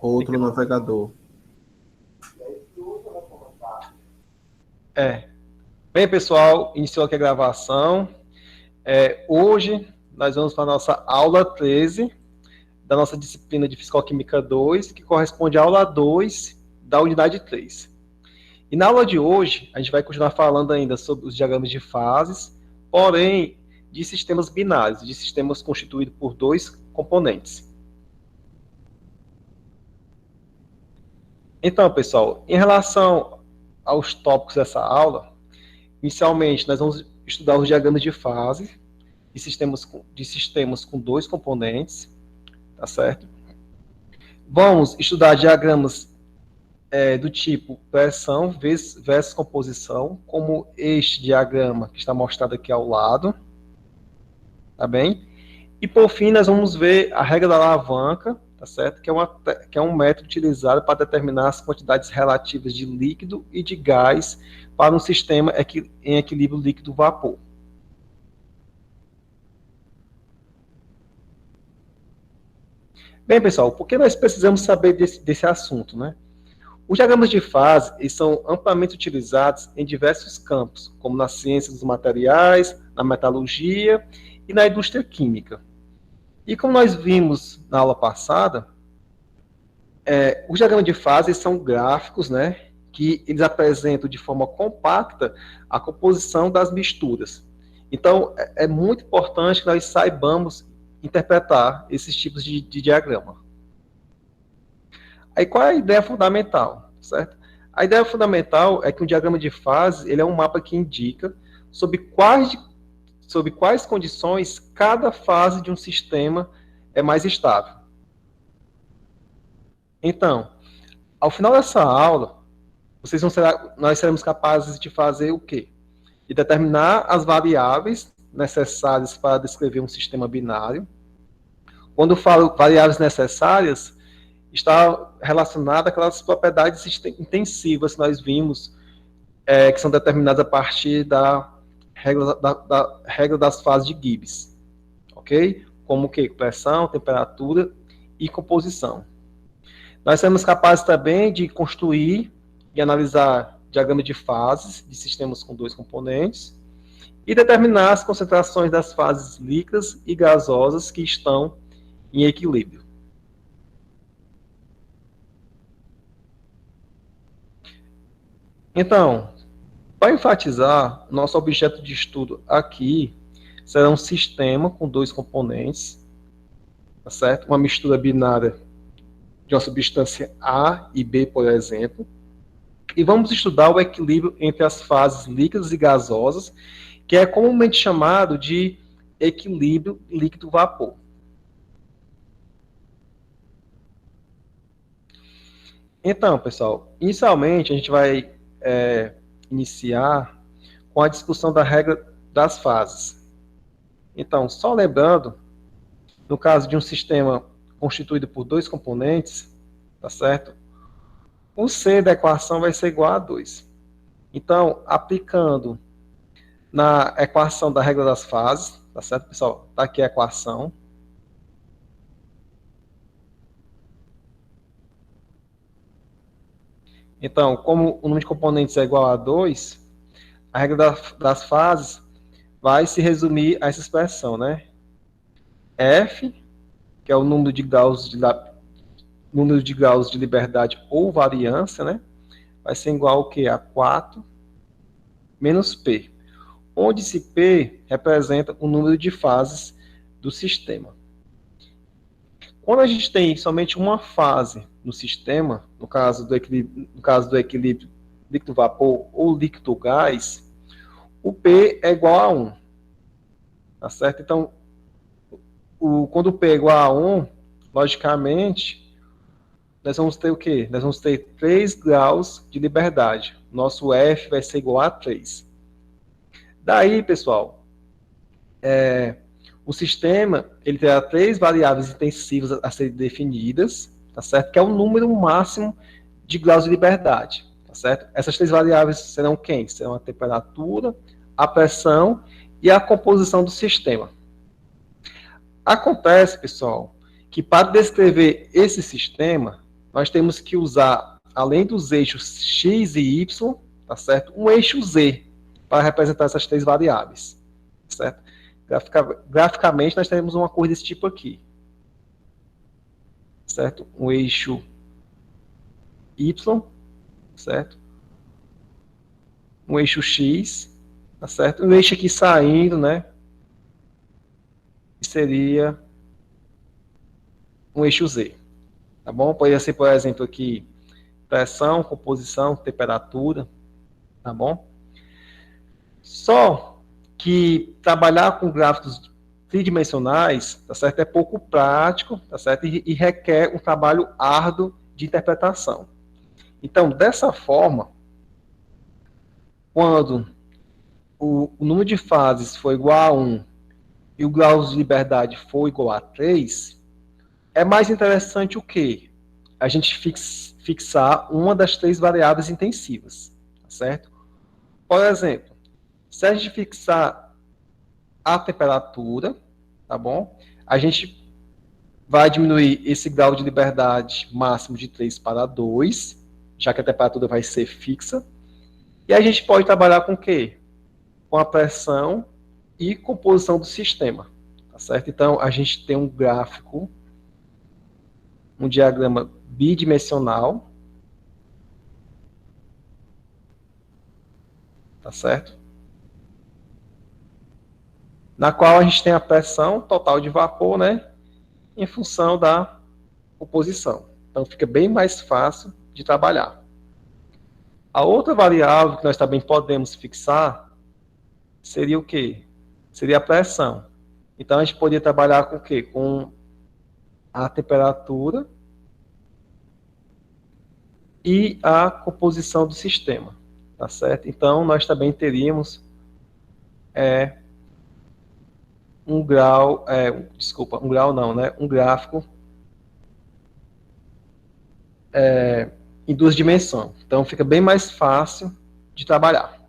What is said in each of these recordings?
Outro navegador. Bem, pessoal, iniciou aqui a gravação. Hoje nós vamos para a nossa aula 13 da nossa disciplina de Físico-Química 2, que corresponde à aula 2 da unidade 3. E na aula de hoje, a gente vai continuar falando ainda sobre os diagramas de fases, porém de sistemas binários, de sistemas constituídos por dois componentes. Então, pessoal, em relação aos tópicos dessa aula, inicialmente nós vamos estudar os diagramas de fase de sistemas com dois componentes, tá certo? Vamos estudar diagramas do tipo pressão versus composição, como este diagrama que está mostrado aqui ao lado, tá bem? E por fim nós vamos ver a regra da alavanca, tá certo? Que é um método utilizado para determinar as quantidades relativas de líquido e de gás para um sistema em equilíbrio líquido-vapor. Bem, pessoal, por que nós precisamos saber desse assunto, né? Os diagramas de fase eles são amplamente utilizados em diversos campos, como na ciência dos materiais, na metalurgia e na indústria química. E como nós vimos na aula passada, os diagramas de fase são gráficos, né, que eles apresentam de forma compacta a composição das misturas. Então, é muito importante que nós saibamos interpretar esses tipos de diagrama. Aí qual é a ideia fundamental, certo? A ideia fundamental é que um diagrama de fase ele é um mapa que indica sobre quais condições cada fase de um sistema é mais estável. Então, ao final dessa aula, nós seremos capazes de fazer o quê? De determinar as variáveis necessárias para descrever um sistema binário. Quando eu falo variáveis necessárias, está relacionada àquelas propriedades intensivas que nós vimos, que são determinadas a partir da regra das fases de Gibbs, ok? Como o quê? Pressão, temperatura e composição. Nós seremos capazes também de construir e analisar diagramas de fases de sistemas com dois componentes e determinar as concentrações das fases líquidas e gasosas que estão em equilíbrio. Então, para enfatizar, nosso objeto de estudo aqui será um sistema com dois componentes, tá certo? Uma mistura binária de uma substância A e B, por exemplo, e vamos estudar o equilíbrio entre as fases líquidas e gasosas, que é comumente chamado de equilíbrio líquido-vapor. Então, pessoal, inicialmente a gente vai iniciar com a discussão da regra das fases. Então, só lembrando, no caso de um sistema constituído por dois componentes, tá certo? O C da equação vai ser igual a 2. Então, aplicando na equação da regra das fases, tá certo, pessoal? Tá aqui a equação. Então, como o número de componentes é igual a 2, a regra das fases vai se resumir a essa expressão, né? F, que é o número de graus de liberdade ou variância, né? Vai ser igual ao quê? A 4 menos P, onde esse P representa o número de fases do sistema. Quando a gente tem somente uma fase no sistema, no caso do equilíbrio líquido-vapor ou líquido-gás, o P é igual a 1. Tá certo? Então, quando o P é igual a 1, logicamente, nós vamos ter o quê? Nós vamos ter 3 graus de liberdade. Nosso F vai ser igual a 3. Daí, pessoal, o sistema ele terá 3 variáveis intensivas a serem definidas, tá certo? Que é o número máximo de graus de liberdade, tá certo? Essas 3 variáveis serão quem? Serão a temperatura, a pressão e a composição do sistema. Acontece, pessoal, que para descrever esse sistema, nós temos que usar, além dos eixos x e y, tá certo? Um eixo z para representar essas três variáveis, certo? Graficamente, nós teremos uma cor desse tipo aqui, certo? Um eixo y, certo? Um eixo x, tá certo? Um eixo aqui saindo, né? Que seria um eixo z, tá bom? Poderia ser, por exemplo, aqui pressão, composição, temperatura, tá bom? Só que trabalhar com gráficos tridimensionais, tá certo? É pouco prático, tá certo? E requer um trabalho árduo de interpretação. Então, dessa forma, quando o número de fases for igual a 1 e o grau de liberdade for igual a 3, é mais interessante o quê? A gente fixar uma das três variáveis intensivas, tá certo? Por exemplo, se a gente fixar a temperatura, tá bom? A gente vai diminuir esse grau de liberdade máximo de 3 para 2, já que a temperatura vai ser fixa. E a gente pode trabalhar com o quê? Com a pressão e composição do sistema, tá certo? Então, a gente tem um gráfico, um diagrama bidimensional, tá certo? Na qual a gente tem a pressão total de vapor, né? Em função da composição. Então, fica bem mais fácil de trabalhar. A outra variável que nós também podemos fixar seria o quê? Seria a pressão. Então, a gente poderia trabalhar com o quê? Com a temperatura e a composição do sistema, tá certo? Então, nós também teríamos um grau, um grau não, né? Um gráfico em duas dimensões. Então, fica bem mais fácil de trabalhar.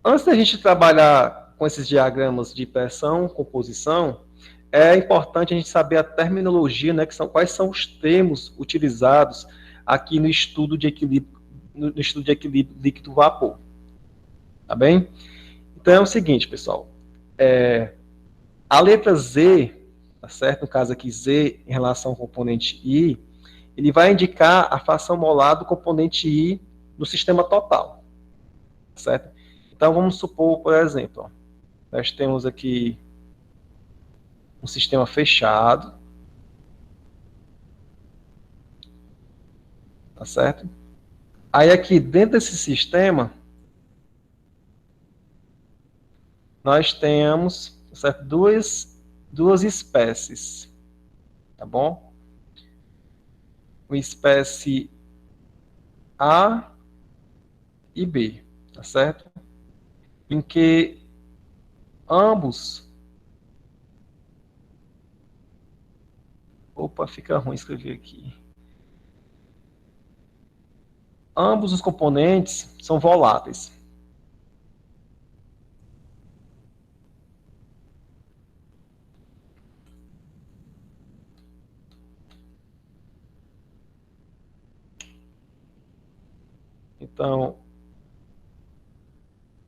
Antes da gente trabalhar com esses diagramas de pressão, composição, é importante a gente saber a terminologia, né, quais são os termos utilizados aqui no estudo de equilíbrio, líquido-vapor. Tá bem? Então é o seguinte, pessoal. A letra Z, tá certo? No caso aqui Z em relação ao componente I, ele vai indicar a fração molar do componente I no sistema total, tá certo? Então vamos supor, por exemplo, ó, nós temos aqui um sistema fechado, tá certo? Aí aqui dentro desse sistema nós temos, certo, duas espécies, tá bom? Uma espécie A e B, tá certo? Em que ambos... Opa, fica ruim escrever aqui. Ambos os componentes são voláteis. Então,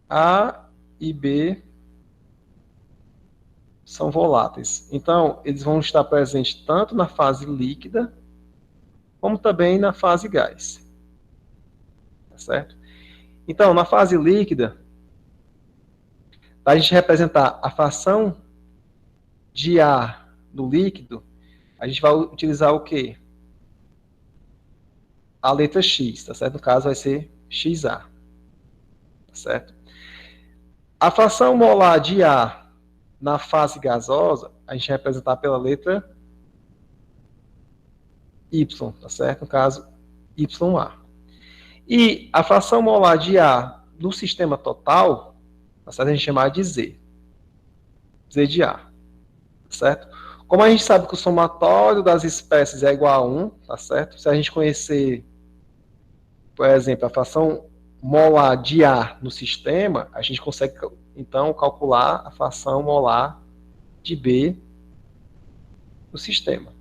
A e B são voláteis. Então, eles vão estar presentes tanto na fase líquida, como também na fase gás. Tá certo? Então, na fase líquida, para a gente representar a fração de ar no líquido, a gente vai utilizar o quê? A letra X, tá certo? No caso, vai ser XA. Tá certo? A fração molar de ar na fase gasosa, a gente vai representar pela letra Y, tá certo? No caso, YA. E a fração molar de ar no sistema total, tá certo? A gente chama de Z. Z de A. Tá certo? Como a gente sabe que o somatório das espécies é igual a 1, tá certo? Se a gente conhecer, por exemplo, a fração molar de ar no sistema, a gente consegue, então, calcular a fração molar de B do sistema,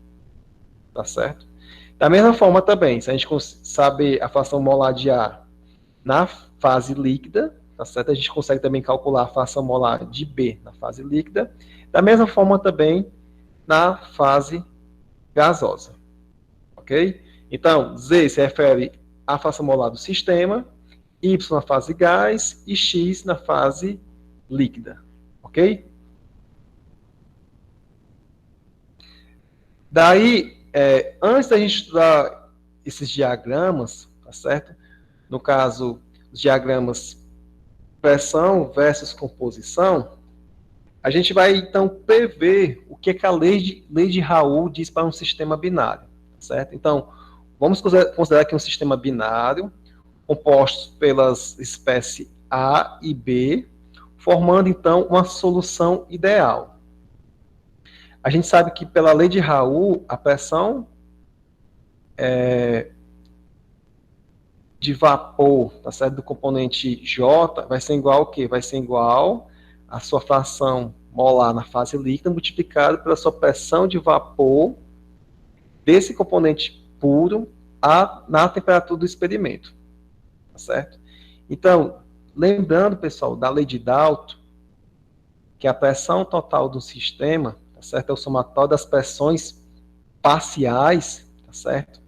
tá certo? Da mesma forma também, se a gente saber a fração molar de A na fase líquida, tá certo? A gente consegue também calcular a fração molar de B na fase líquida. Da mesma forma também na fase gasosa, ok? Então, Z se refere à fração molar do sistema, Y na fase gás e X na fase líquida, ok? Daí, antes da gente estudar esses diagramas, tá certo? No caso, os diagramas pressão versus composição, a gente vai então prever o que, a lei de Raoult diz para um sistema binário, tá certo? Então, vamos considerar aqui um sistema binário, composto pelas espécies A e B, formando então uma solução ideal. A gente sabe que pela lei de Raoult, a pressão de vapor, tá certo? Do componente J vai ser igual ao quê? Vai ser igual à sua fração molar na fase líquida multiplicado pela sua pressão de vapor desse componente puro na temperatura do experimento, tá certo? Então, lembrando, pessoal, da lei de Dalton, que a pressão total do sistema, tá certo? É o somatório das pressões parciais, tá certo?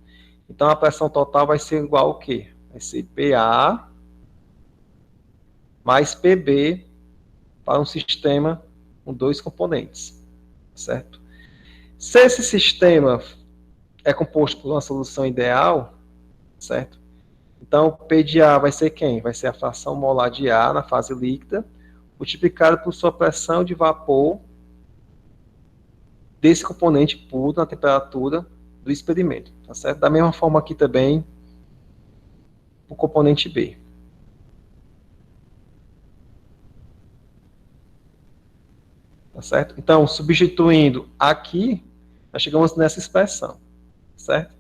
Então, a pressão total vai ser igual ao quê? Vai ser PA mais PB para um sistema com dois componentes, certo? Se esse sistema é composto por uma solução ideal, certo? Então, P de A vai ser quem? Vai ser a fração molar de A na fase líquida, multiplicado por sua pressão de vapor desse componente puro na temperatura do experimento, tá certo? Da mesma forma aqui também, o componente B. Tá certo? Então, substituindo aqui, nós chegamos nessa expressão, certo?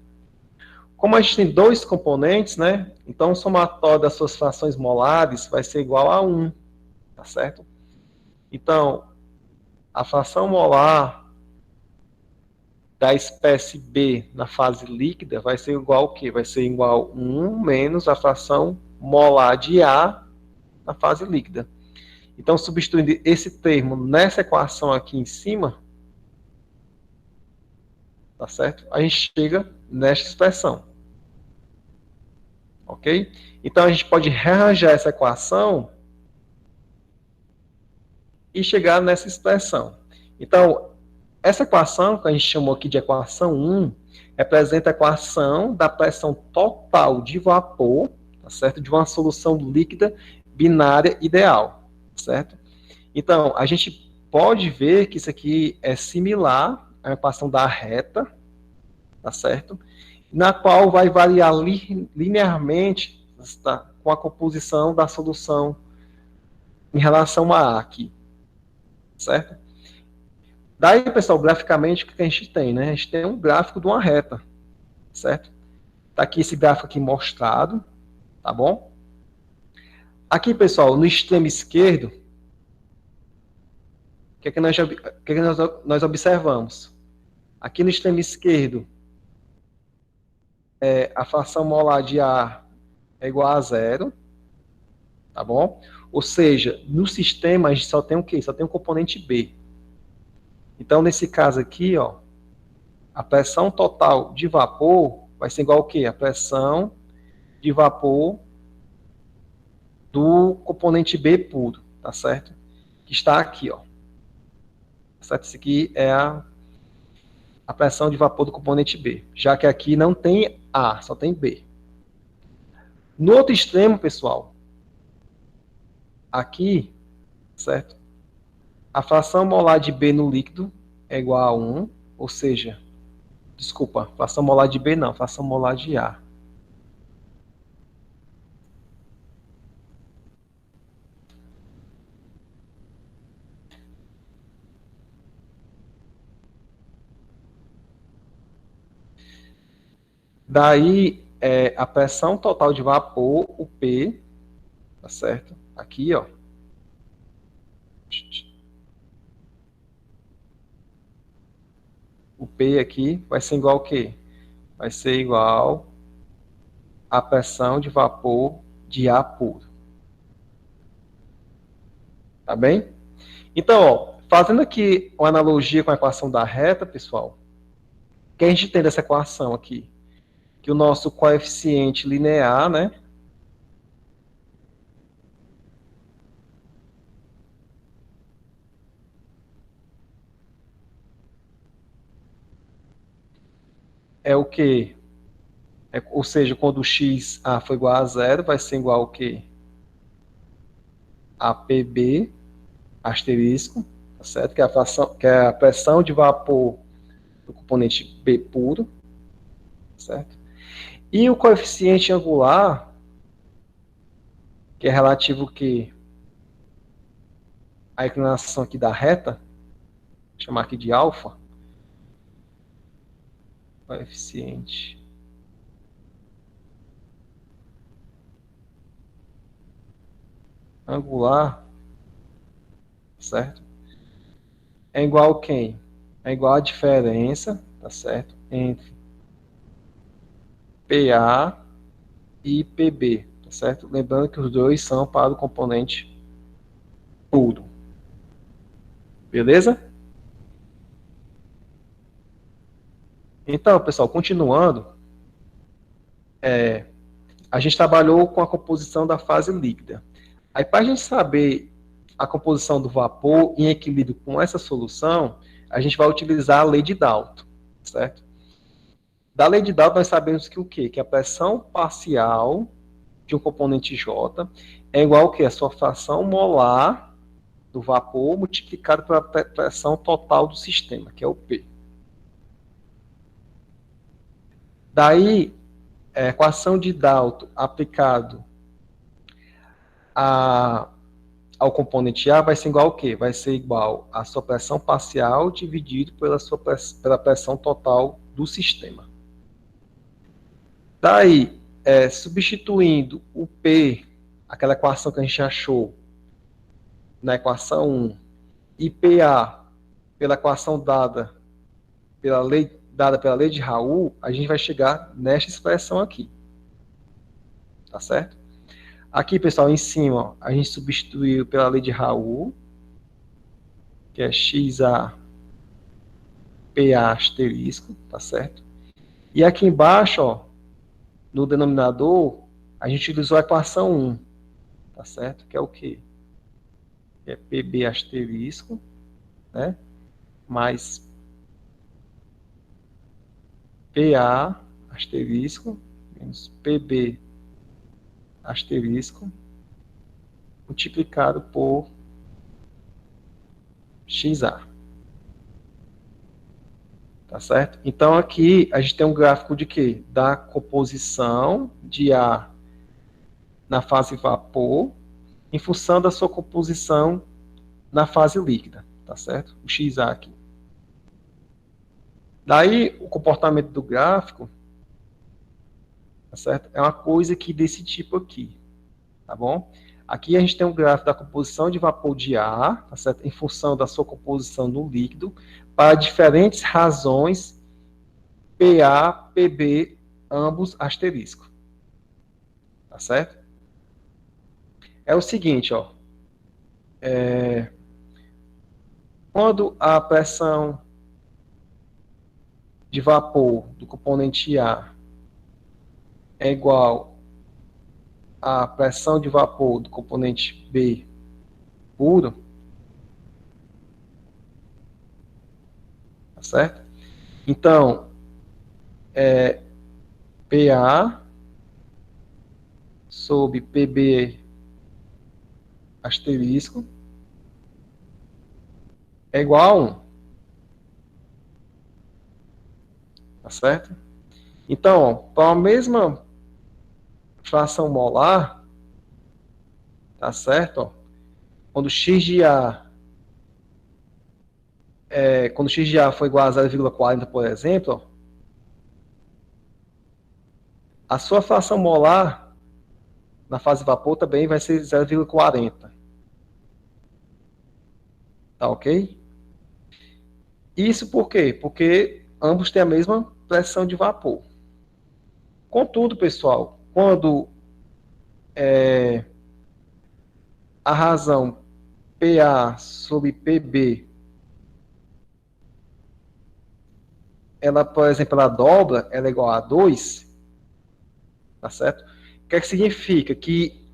Como a gente tem dois componentes, né? Então, o somatório das suas frações molares vai ser igual a 1, tá certo? Então, a fração molar da espécie B na fase líquida vai ser igual ao quê? Vai ser igual a 1 menos a fração molar de A na fase líquida. Então, substituindo esse termo nessa equação aqui em cima, tá certo? A gente chega nesta expressão. Ok? Então, a gente pode rearranjar essa equação e chegar nessa expressão. Então, essa equação, que a gente chamou aqui de equação 1, representa a equação da pressão total de vapor, tá certo? De uma solução líquida binária ideal, certo? Então, a gente pode ver que isso aqui é similar à equação da reta, tá certo? Na qual vai variar linearmente, tá? Com a composição da solução em relação a A aqui, certo? Daí, pessoal, graficamente, o que a gente tem, né? A gente tem um gráfico de uma reta, certo? Tá aqui esse gráfico aqui mostrado, tá bom? Aqui, pessoal, no extremo esquerdo, o que é que nós observamos? Aqui no extremo esquerdo, a fração molar de A é igual a zero, tá bom? Ou seja, no sistema a gente só tem o quê? Só tem o componente B. Então, nesse caso aqui, ó, a pressão total de vapor vai ser igual ao quê? A pressão de vapor do componente B puro, tá certo? Que está aqui, ó. Certo? Isso aqui é a pressão de vapor do componente B, já que aqui não tem A, só tem B. No outro extremo, pessoal, aqui, certo? A fração molar de B no líquido é igual a 1, ou seja, desculpa, fração molar de B não, fração molar de A. Daí, a pressão total de vapor, o P, tá certo? Aqui, ó. o P aqui vai ser igual ao quê? Vai ser igual à pressão de vapor de ar puro. Tá bem? Então, ó, fazendo aqui uma analogia com a equação da reta, pessoal, o que a gente tem dessa equação aqui? Que o nosso coeficiente linear, né? É o quê? Ou seja, quando o x a for igual a zero, vai ser igual ao quê? A PB asterisco, tá certo? Que é a pressão de vapor do componente B puro, certo? E o coeficiente angular, que é relativo que a inclinação aqui da reta, vou chamar aqui de alfa, coeficiente angular, certo? É igual a quem? É igual a diferença, tá certo? Entre PA e PB, tá certo? Lembrando que os dois são para o componente puro. Beleza? Então, pessoal, continuando, a gente trabalhou com a composição da fase líquida. Aí, para a gente saber a composição do vapor em equilíbrio com essa solução, a gente vai utilizar a lei de Dalton, certo? Da lei de Dalton, nós sabemos que o quê? Que a pressão parcial de um componente J é igual ao quê? A sua fração molar do vapor multiplicado pela pressão total do sistema, que é o P. Daí, a equação de Dalton aplicado ao componente A vai ser igual ao quê? Vai ser igual à sua pressão parcial dividido pela pressão total do sistema. Daí, substituindo o P, aquela equação que a gente achou na equação 1, e PA pela equação dada pela lei de Raoult, a gente vai chegar nesta expressão aqui. Tá certo? Aqui, pessoal, em cima, ó, a gente substituiu pela lei de Raoult, que é XA PA asterisco, tá certo? E aqui embaixo, ó, no denominador, a gente utilizou a equação 1, tá certo? Que é o quê? Que é PB asterisco, né? Mais PA asterisco, menos PB asterisco, multiplicado por XA. Tá certo? Então, aqui a gente tem um gráfico de quê? Da composição de ar na fase vapor, em função da sua composição na fase líquida, tá certo? O XA aqui. Daí, o comportamento do gráfico, tá certo? É uma coisa aqui desse tipo aqui, tá bom? Aqui a gente tem um gráfico da composição de vapor de ar, tá certo? Em função da sua composição no líquido, para diferentes razões, PA, PB, ambos asterisco. Tá certo? É o seguinte, ó. Quando a pressão de vapor do componente A é igual à pressão de vapor do componente B puro, tá certo? Então, PA sobre PB asterisco é igual a 1. Tá certo? Então, para a mesma fração molar, tá certo? Ó, quando x de A for igual a 0,40, por exemplo, ó, a sua fração molar na fase vapor também vai ser 0,40. Tá ok? Isso por quê? Porque ambos têm a mesma pressão de vapor. Contudo, pessoal, quando a razão PA sobre PB, ela, por exemplo, ela dobra, ela é igual a 2, tá certo? O que é que significa? Que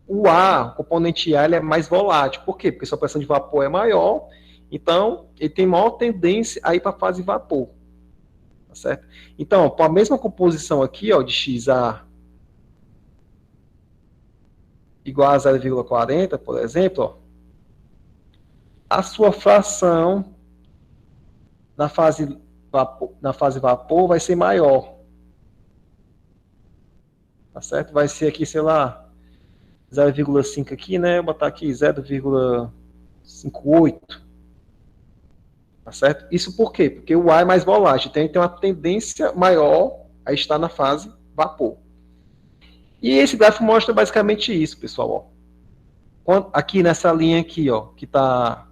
o A, o componente A, ele é mais volátil. Por quê? Porque sua pressão de vapor é maior, então ele tem maior tendência a ir para a fase vapor, tá certo? Então, com a mesma composição aqui, ó, de XA igual a 0,40, por exemplo, ó, a sua fração na fase vapor vai ser maior, tá certo? Vai ser aqui, sei lá, 0,5 aqui, né? Vou botar aqui 0,58, tá certo? Isso por quê? Porque o ar é mais volátil, então ele tem uma tendência maior a estar na fase vapor. E esse gráfico mostra basicamente isso, pessoal. Ó. Aqui nessa linha aqui, ó, que está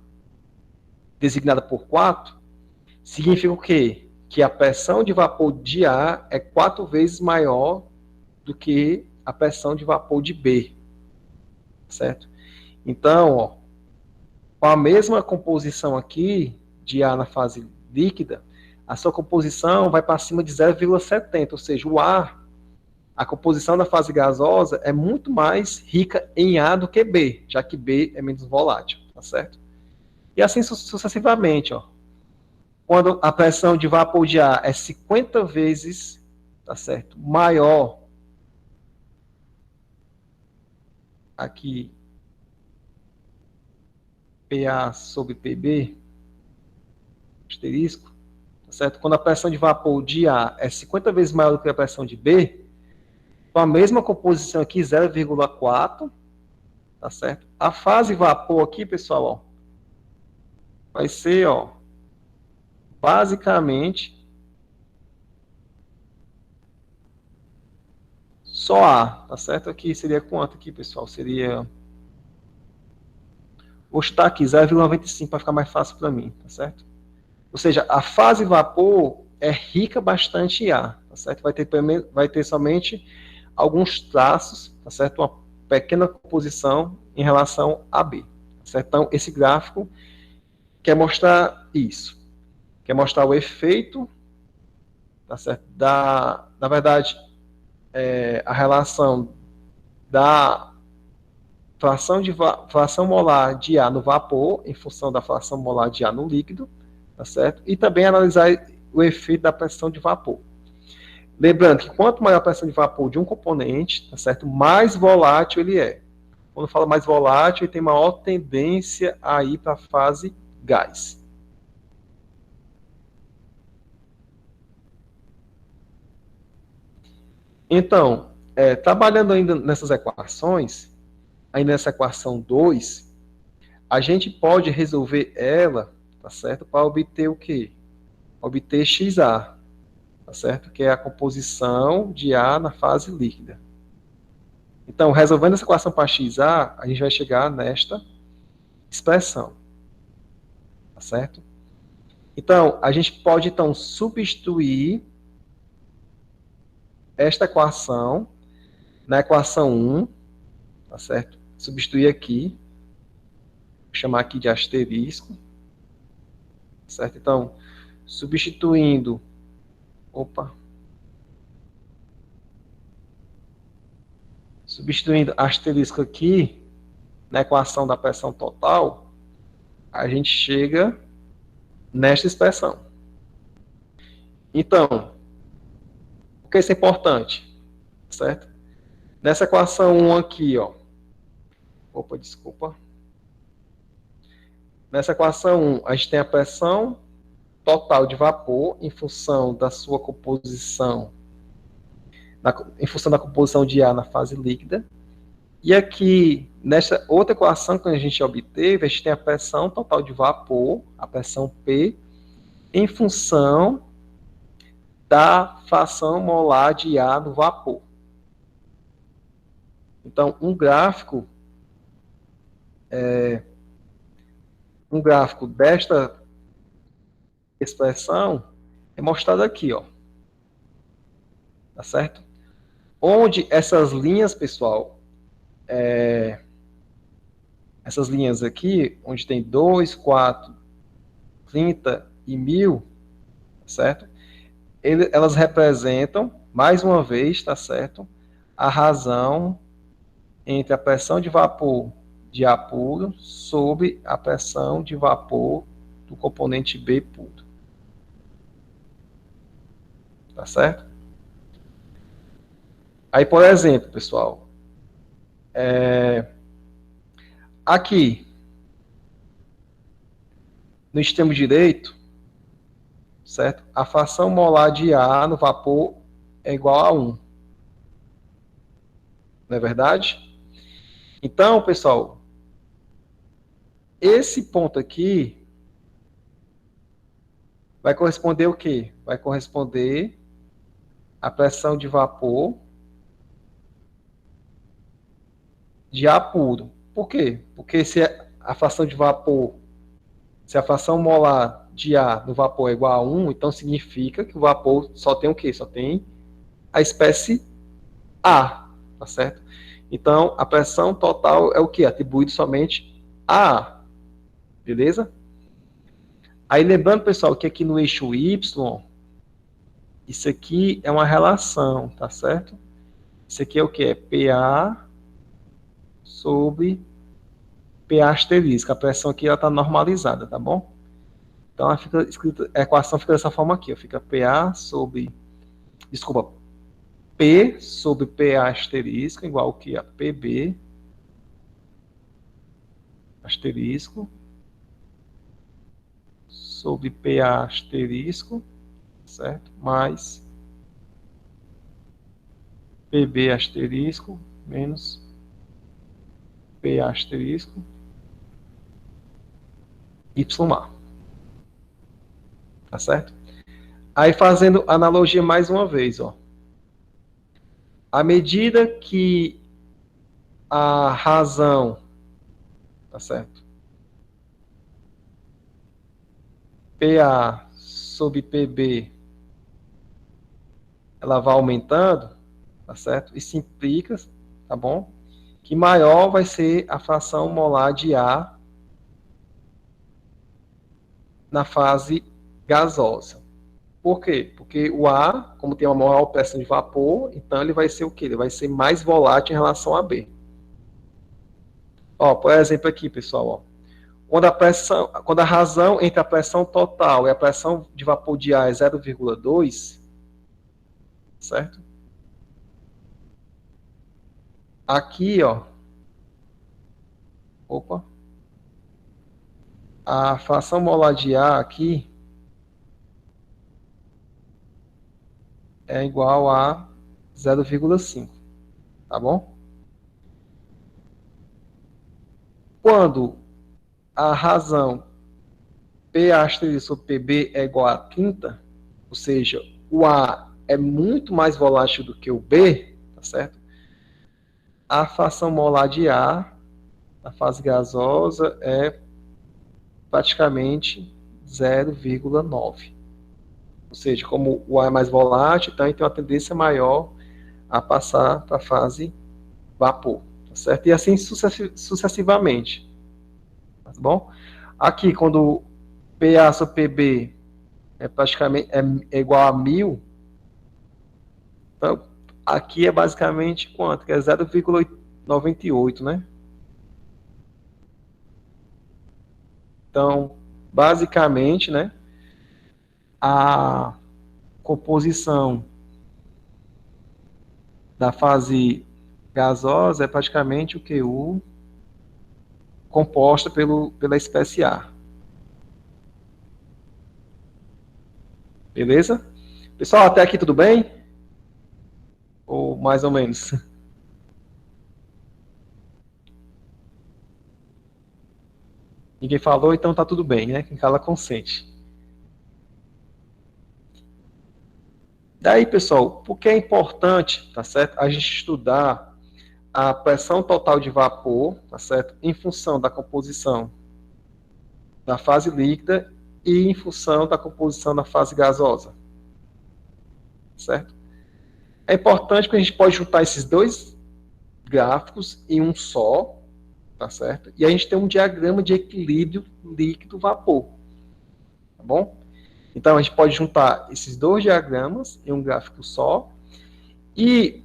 designada por 4, significa o quê? Que a pressão de vapor de A é 4 vezes maior do que a pressão de vapor de B, certo? Então, ó, com a mesma composição aqui de A na fase líquida, a sua composição vai para cima de 0,70, ou seja, o ar, a composição da fase gasosa é muito mais rica em A do que B, já que B é menos volátil, tá certo? E assim sucessivamente, ó. Quando a pressão de vapor de ar é 50 vezes, tá certo, maior aqui PA sobre PB, asterisco, tá certo? Quando a pressão de vapor de A é 50 vezes maior do que a pressão de B, com a mesma composição aqui, 0,4, tá certo? A fase vapor aqui, pessoal, ó, vai ser, ó, basicamente só A, tá certo? Aqui seria quanto aqui, pessoal? Seria, vou chutar aqui, 0,95 para ficar mais fácil para mim, tá certo? Ou seja, a fase vapor é rica bastante em A, tá certo? Vai ter somente alguns traços, tá certo? Uma pequena composição em relação a B, tá certo? Então, esse gráfico quer mostrar isso, quer mostrar o efeito, tá certo? Na verdade, a relação da fração molar de A no vapor em função da fração molar de A no líquido, tá certo? E também analisar o efeito da pressão de vapor. Lembrando que quanto maior a pressão de vapor de um componente, tá certo? Mais volátil ele é. Quando fala mais volátil, ele tem maior tendência a ir para a fase gás. Então, trabalhando ainda nessas equações, ainda nessa equação 2, a gente pode resolver ela, tá certo? Para obter o quê? Obter XA, tá certo? Que é a composição de A na fase líquida. Então, resolvendo essa equação para XA, a gente vai chegar nesta expressão, tá certo? Então, a gente pode, então, substituir esta equação na equação 1, tá certo? Substituir aqui, vou chamar aqui de asterisco, tá certo? Então, substituindo, substituindo asterisco aqui na equação da pressão total, a gente chega nesta expressão. Então, por que isso é importante? Certo? Nessa equação 1 aqui, ó. Desculpa. Nessa equação 1, a gente tem a pressão total de vapor em função da sua composição, em função da composição de A na fase líquida. E aqui, nessa outra equação que a gente obteve, a gente tem a pressão total de vapor, a pressão P, em função da fração molar de A no vapor. Então, um gráfico desta expressão é mostrada aqui, ó. Tá certo? Onde essas linhas, pessoal, essas linhas aqui, onde tem 2, 4, 30 e 1000, tá certo? Elas representam, mais uma vez, tá certo? A razão entre a pressão de vapor de A puro sobre a pressão de vapor do componente B puro. Tá certo? Aí, por exemplo, pessoal, aqui, no extremo direito, certo? A fração molar de A no vapor é igual a 1. Não é verdade? Então, pessoal, esse ponto aqui vai corresponder o quê? Vai corresponder à pressão de vapor de A puro. Por quê? Porque se a fração de vapor, se a fração molar de A no vapor é igual a 1, então significa que o vapor só tem o quê? Só tem a espécie A, tá certo? Então, a pressão total é o quê? Atribuído somente a A, beleza? Aí, lembrando, pessoal, que aqui no eixo Y, isso aqui é uma relação, tá certo? Isso aqui é o que? É PA sobre PA asterisco. A pressão aqui está normalizada, tá bom? Então, a equação fica dessa forma aqui. Ó, fica PA sobre... Desculpa. P sobre PA asterisco igual que a PB asterisco sobre PA asterisco, certo? Mais PB asterisco menos PA asterisco YA. Tá certo? Aí fazendo analogia mais uma vez, ó. À medida que a razão, tá certo? PA sobre PB, ela vai aumentando, tá certo? Isso implica, tá bom? Que maior vai ser a fração molar de A na fase gasosa. Por quê? Porque o A, como tem uma maior pressão de vapor, então ele vai ser o quê? Ele vai ser mais volátil em relação a B. Ó, por exemplo aqui, pessoal, ó. Quando a razão entre a pressão total e a pressão de vapor de ar é 0,2, certo? Aqui, ó, opa, a fração molar de ar aqui é igual a 0,5, tá bom? Quando a razão P asterisco sobre PB é igual a 30, ou seja, o A é muito mais volátil do que o B, tá certo? A fração molar de ar na fase gasosa é praticamente 0,9. Ou seja, como o ar é mais volátil, então tem uma tendência maior a passar para a fase vapor, tá certo? E assim sucessivamente, tá bom? Aqui, quando PA sobre PB é praticamente é igual a 1000, então aqui é basicamente quanto? Que é 0,98, né? Então, basicamente, né, a composição da fase gasosa é praticamente o QU composta pela espécie A. Beleza? Pessoal, até aqui tudo bem? Ou mais ou menos? Ninguém falou, então tá tudo bem, né? Quem cala consente. Daí, pessoal, por que é importante, tá certo, a gente estudar a pressão total de vapor, tá certo, em função da composição da fase líquida e em função da composição da fase gasosa. Certo? É importante que a gente pode juntar esses dois gráficos em um só, tá certo? E a gente tem um diagrama de equilíbrio líquido-vapor, tá bom? Então, a gente pode juntar esses dois diagramas em um gráfico só, e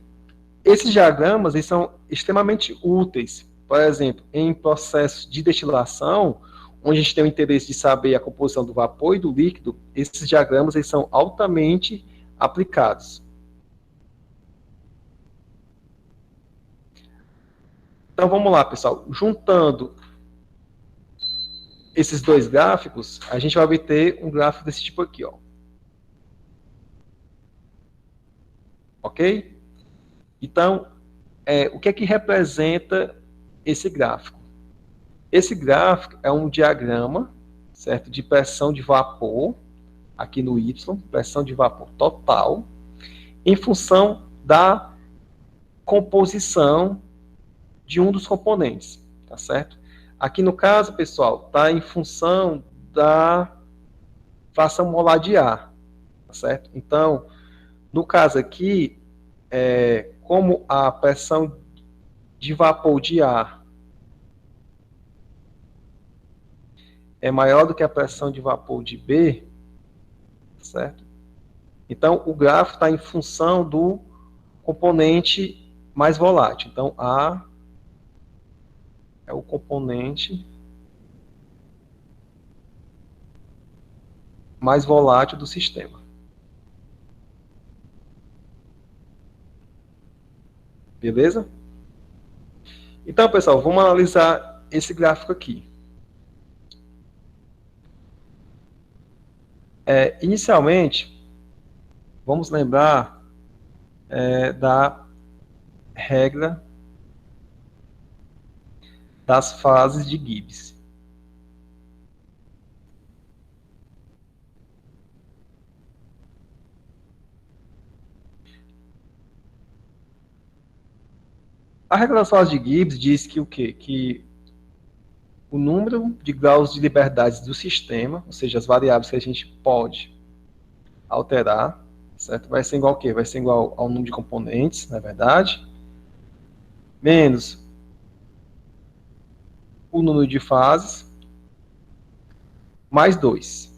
esses diagramas eles são extremamente úteis, por exemplo, em processos de destilação, onde a gente tem o interesse de saber a composição do vapor e do líquido, esses diagramas eles são altamente aplicados. Então, vamos lá, pessoal. Juntando esses dois gráficos, a gente vai obter um gráfico desse tipo aqui, ó. Ok? Então, o que é que representa esse gráfico? Esse gráfico é um diagrama, certo, de pressão de vapor, aqui no Y, pressão de vapor total, em função da composição de um dos componentes, tá certo? Aqui no caso, pessoal, está em função da fração molar de ar, tá certo? Então, no caso aqui, como a pressão de vapor de ar é maior do que a pressão de vapor de B, tá certo? Então, o gráfico está em função do componente mais volátil. Então, A é o componente mais volátil do sistema. Beleza? Então, pessoal, vamos analisar esse gráfico aqui. Inicialmente, vamos lembrar da regra das fases de Gibbs. A regra das fases de Gibbs diz que o quê? Que o número de graus de liberdade do sistema, ou seja, as variáveis que a gente pode alterar, certo? Vai ser igual ao quê? Vai ser igual ao número de componentes, na verdade, menos o número de fases, mais 2.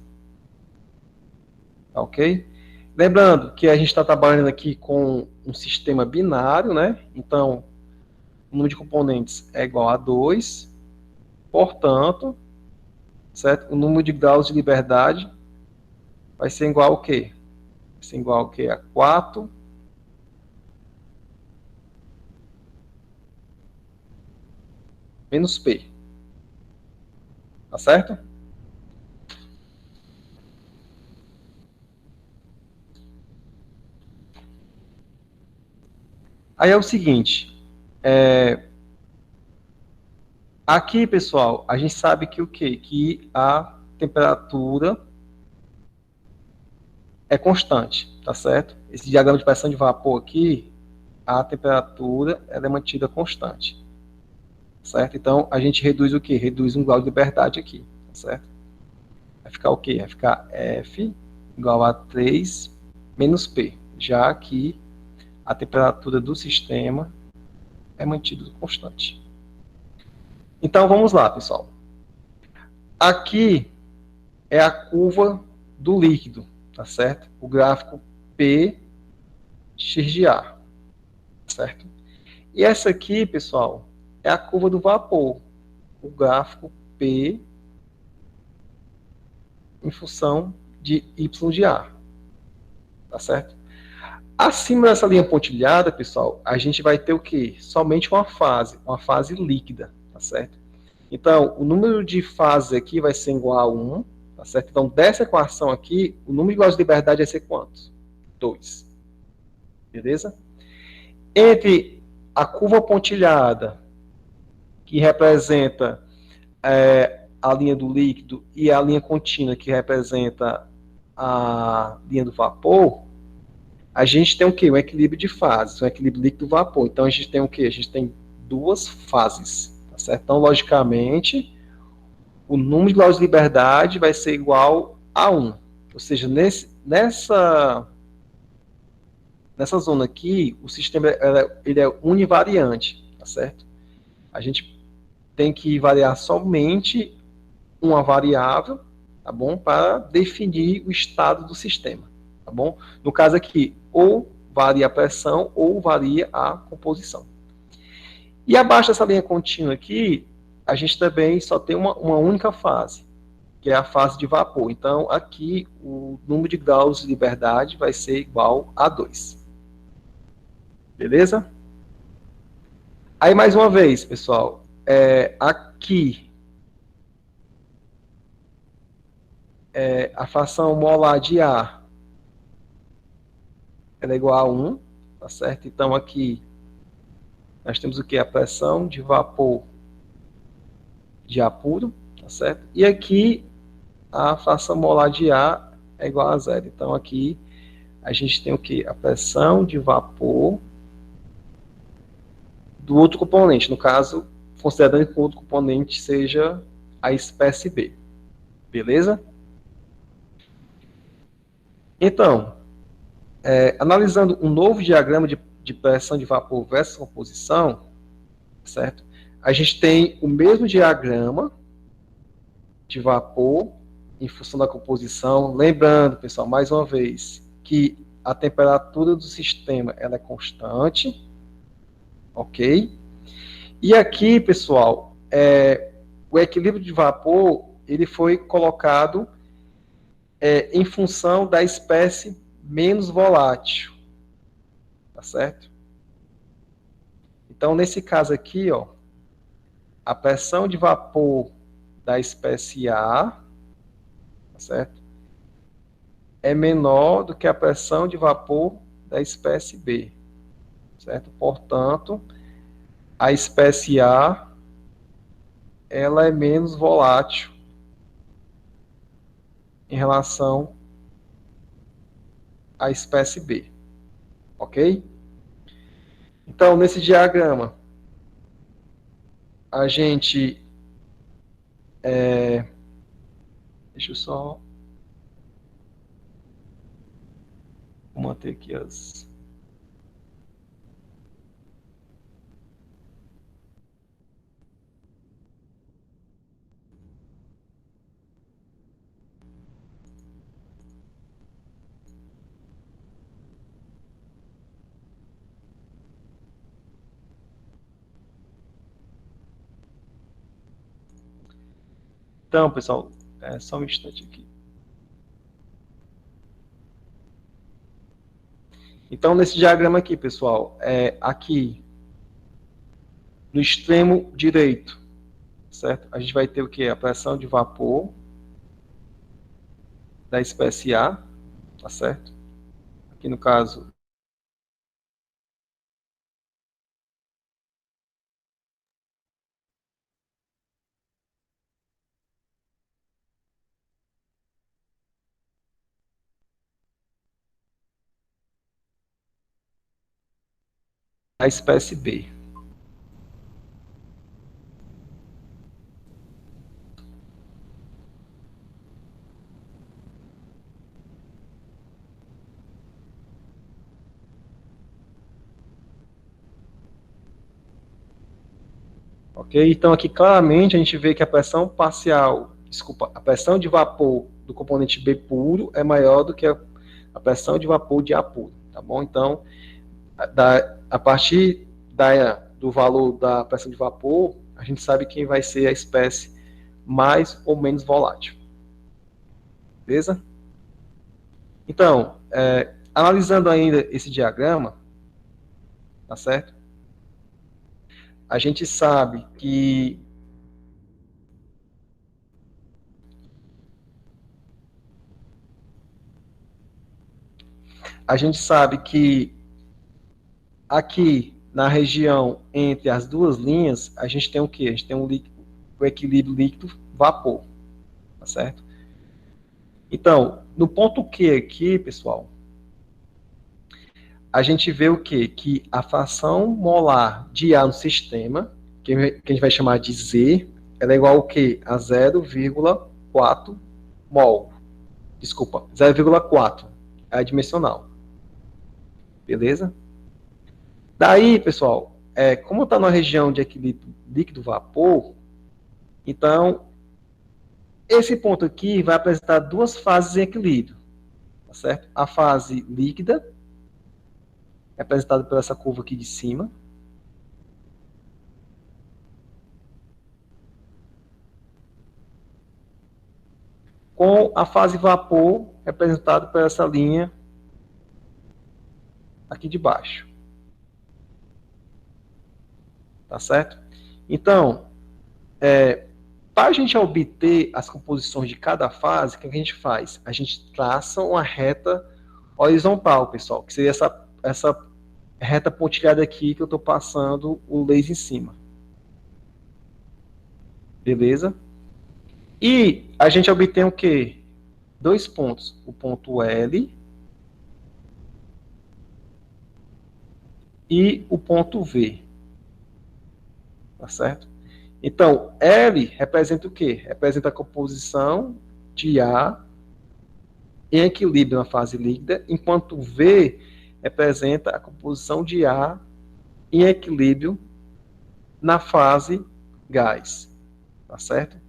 Tá ok? Lembrando que a gente está trabalhando aqui com um sistema binário, né? Então, o número de componentes é igual a 2, portanto, certo? O número de graus de liberdade vai ser igual ao quê? Vai ser igual ao quê? A 4 menos P. Tá certo? Aí é o seguinte, aqui, pessoal, a gente sabe que o quê? Que a temperatura é constante, tá certo? Esse diagrama de pressão de vapor aqui, a temperatura ela é mantida constante, certo? Então, a gente reduz o quê? Reduz um grau de liberdade aqui, tá certo? Vai ficar o quê? Vai ficar F igual a 3 menos P, já que a temperatura do sistema é mantida constante. Então, vamos lá, pessoal. Aqui é a curva do líquido, tá certo? O gráfico P x de A, certo? E essa aqui, pessoal, é a curva do vapor, o gráfico P em função de Y de A, tá certo? Acima dessa linha pontilhada, pessoal, a gente vai ter o quê? Somente uma fase líquida, tá certo? Então, o número de fases aqui vai ser igual a 1, tá certo? Então, dessa equação aqui, o número de graus de liberdade vai ser quantos? 2. Beleza? Entre a curva pontilhada, que representa a linha do líquido, e a linha contínua, que representa a linha do vapor, a gente tem o quê? Um equilíbrio de fases, um equilíbrio líquido-vapor. Então, a gente tem o quê? A gente tem duas fases, tá certo? Então, logicamente, o número de graus de liberdade vai ser igual A1. Ou seja, nessa zona aqui, o sistema ele é univariante, tá certo? A gente tem que variar somente uma variável, tá bom? Para definir o estado do sistema, tá bom? No caso aqui, ou varia a pressão ou varia a composição. E abaixo dessa linha contínua aqui, a gente também só tem uma única fase, que é a fase de vapor. Então, aqui, o número de graus de liberdade vai ser igual a 2. Beleza? Aí, mais uma vez, pessoal, aqui, a fração molar de ar ela é igual a 1, tá certo? Então, aqui, nós temos o que? A pressão de vapor de ar puro, tá certo? E aqui, a fração molar de ar é igual a 0. Então, aqui, a gente tem o que? A pressão de vapor do outro componente, no caso, considerando que o outro componente seja a espécie B. Beleza? Então, analisando um novo diagrama de pressão de vapor versus composição, certo? A gente tem o mesmo diagrama de vapor em função da composição. Lembrando, pessoal, mais uma vez, que a temperatura do sistema ela é constante, ok? E aqui, pessoal, o equilíbrio de vapor ele foi colocado em função da espécie menos volátil, tá certo? Então, nesse caso aqui, ó, a pressão de vapor da espécie A, tá certo? É menor do que a pressão de vapor da espécie B, certo? Portanto, a espécie A, ela é menos volátil em relação à espécie B, ok? Então, nesse diagrama, a gente... deixa eu só... Vou manter aqui as... Então, pessoal, só um instante aqui. Então, nesse diagrama aqui, pessoal, aqui, no extremo direito, certo? A gente vai ter o quê? A pressão de vapor da espécie A, tá certo? Aqui no caso, a espécie B. Ok? Então, aqui claramente a gente vê que a pressão parcial, desculpa, a pressão de vapor do componente B puro é maior do que a pressão de vapor de A puro, tá bom? Então, a partir do valor da pressão de vapor, a gente sabe quem vai ser a espécie mais ou menos volátil. Beleza? Então, analisando ainda esse diagrama, tá certo? A gente sabe que aqui na região entre as duas linhas, a gente tem o quê? A gente tem o equilíbrio líquido-vapor, tá certo? Então, no ponto Q aqui, pessoal, a gente vê o quê? Que a fração molar de A no sistema, que a gente vai chamar de Z, ela é igual ao quê? A 0,4 mol, Desculpa, 0,4 é adimensional. Beleza? Daí, pessoal, como está na região de equilíbrio líquido-vapor, então, esse ponto aqui vai apresentar duas fases em equilíbrio, tá certo? A fase líquida, representada por essa curva aqui de cima, com a fase vapor, representada por essa linha aqui de baixo. Tá certo? Então, para a gente obter as composições de cada fase, o que a gente faz? A gente traça uma reta horizontal, pessoal, que seria essa reta pontilhada aqui que eu estou passando o laser em cima. Beleza? E a gente obtém o quê? Dois pontos. O ponto L e o ponto V. Tá certo? Então, L representa o quê? Representa a composição de ar em equilíbrio na fase líquida, enquanto V representa a composição de ar em equilíbrio na fase gás. Tá certo?